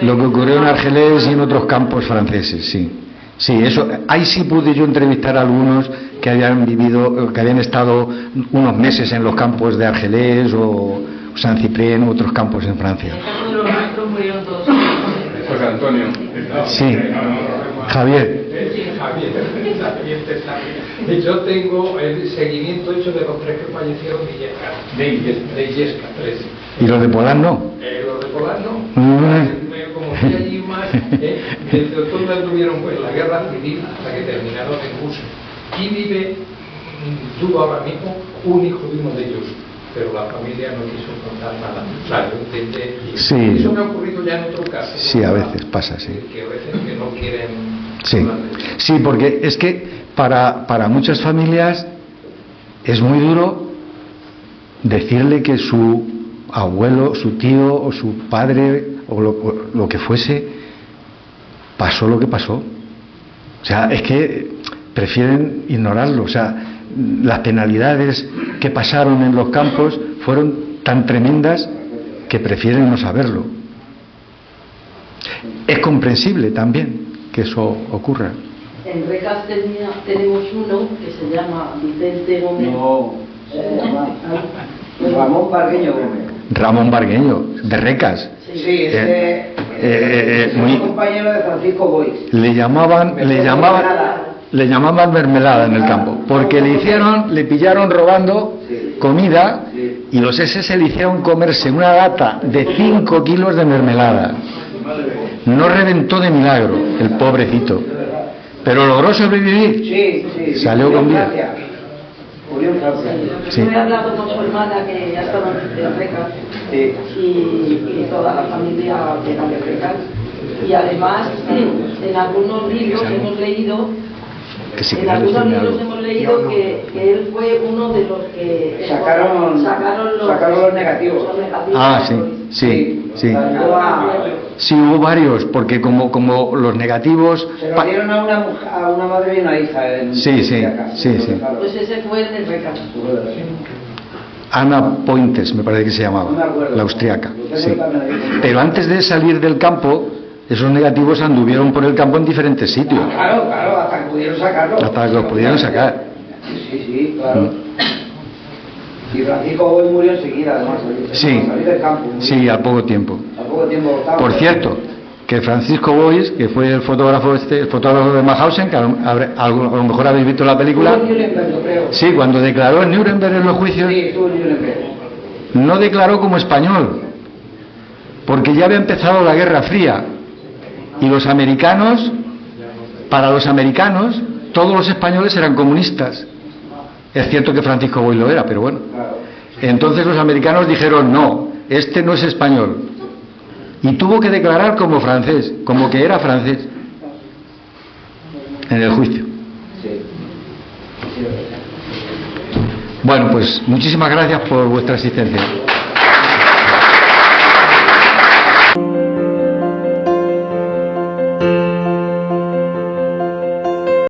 lo que ocurrió en Argelés y en otros campos franceses, sí. Sí, eso, ahí sí pude yo entrevistar a algunos que habían vivido, que habían estado unos meses en los campos de Argelés o San Ciprián u otros campos en Francia. José Antonio. Sí, Javier. Yo tengo el seguimiento hecho de los 3 que fallecieron de Illesca, 3. ¿Y los de Polán no? Los de Polán no. Como fui allí más, desde todo anduvieron pues la guerra civil hasta que terminaron en Busa. Y vive, tuvo ahora mismo un hijo de uno de ellos, pero la familia no quiso contar nada. O sea, yo intenté. Sí. Eso me ha ocurrido ya en otro caso. Sí, a veces pasa, sí. Que a veces que no quieren. Sí, sí, porque es que para muchas familias es muy duro decirle que su abuelo, su tío o su padre o lo que fuese pasó lo que pasó. O sea, es que prefieren ignorarlo. O sea, las penalidades que pasaron en los campos fueron tan tremendas que prefieren no saberlo. es comprensible también que eso ocurra. En Recas tenemos uno que se llama Vicente Gómez. No, Ramón Bargueño Gómez. Ramón Bargueño, de Recas. Sí, es muy compañero de Francisco Boix. Le llamaban mermelada en el campo, porque le pillaron robando comida y los SS le hicieron comerse una lata de 5 kilos de mermelada. No reventó de milagro, el pobrecito, pero logró sobrevivir. Sí. Salió con vida. Sí. Yo he hablado con su hermana que ya estaba en Recas y toda la familia era de Recas. Y además, en algunos libros hemos leído que él fue uno de los que sacaron los negativos. Sí. Sí, hubo varios, porque como los negativos... Se lo dieron a una madre y una hija. Sí. Pues ese fue el de Recas. Ana Pointes, me parece que se llamaba, la austriaca. Sí. Pero antes de salir del campo, esos negativos anduvieron por el campo en diferentes sitios. Claro, hasta que pudieron sacarlo. Hasta que los pudieron sacar. Sí, claro. Y Francisco Boix murió enseguida, además. Salir del campo. Sí, al poco tiempo. Por cierto, que Francisco Boix, que fue el fotógrafo de Mauthausen, que a lo mejor habéis visto la película. Sí, cuando declaró en Nuremberg en los juicios. Sí, estuvo en Nuremberg. No declaró como español, porque ya había empezado la Guerra Fría. Y para los americanos, todos los españoles eran comunistas. Es cierto que Francisco Boix lo era, pero bueno. Entonces los americanos dijeron, no, este no es español. Y tuvo que declarar como francés, como que era francés, en el juicio. Bueno, pues muchísimas gracias por vuestra asistencia.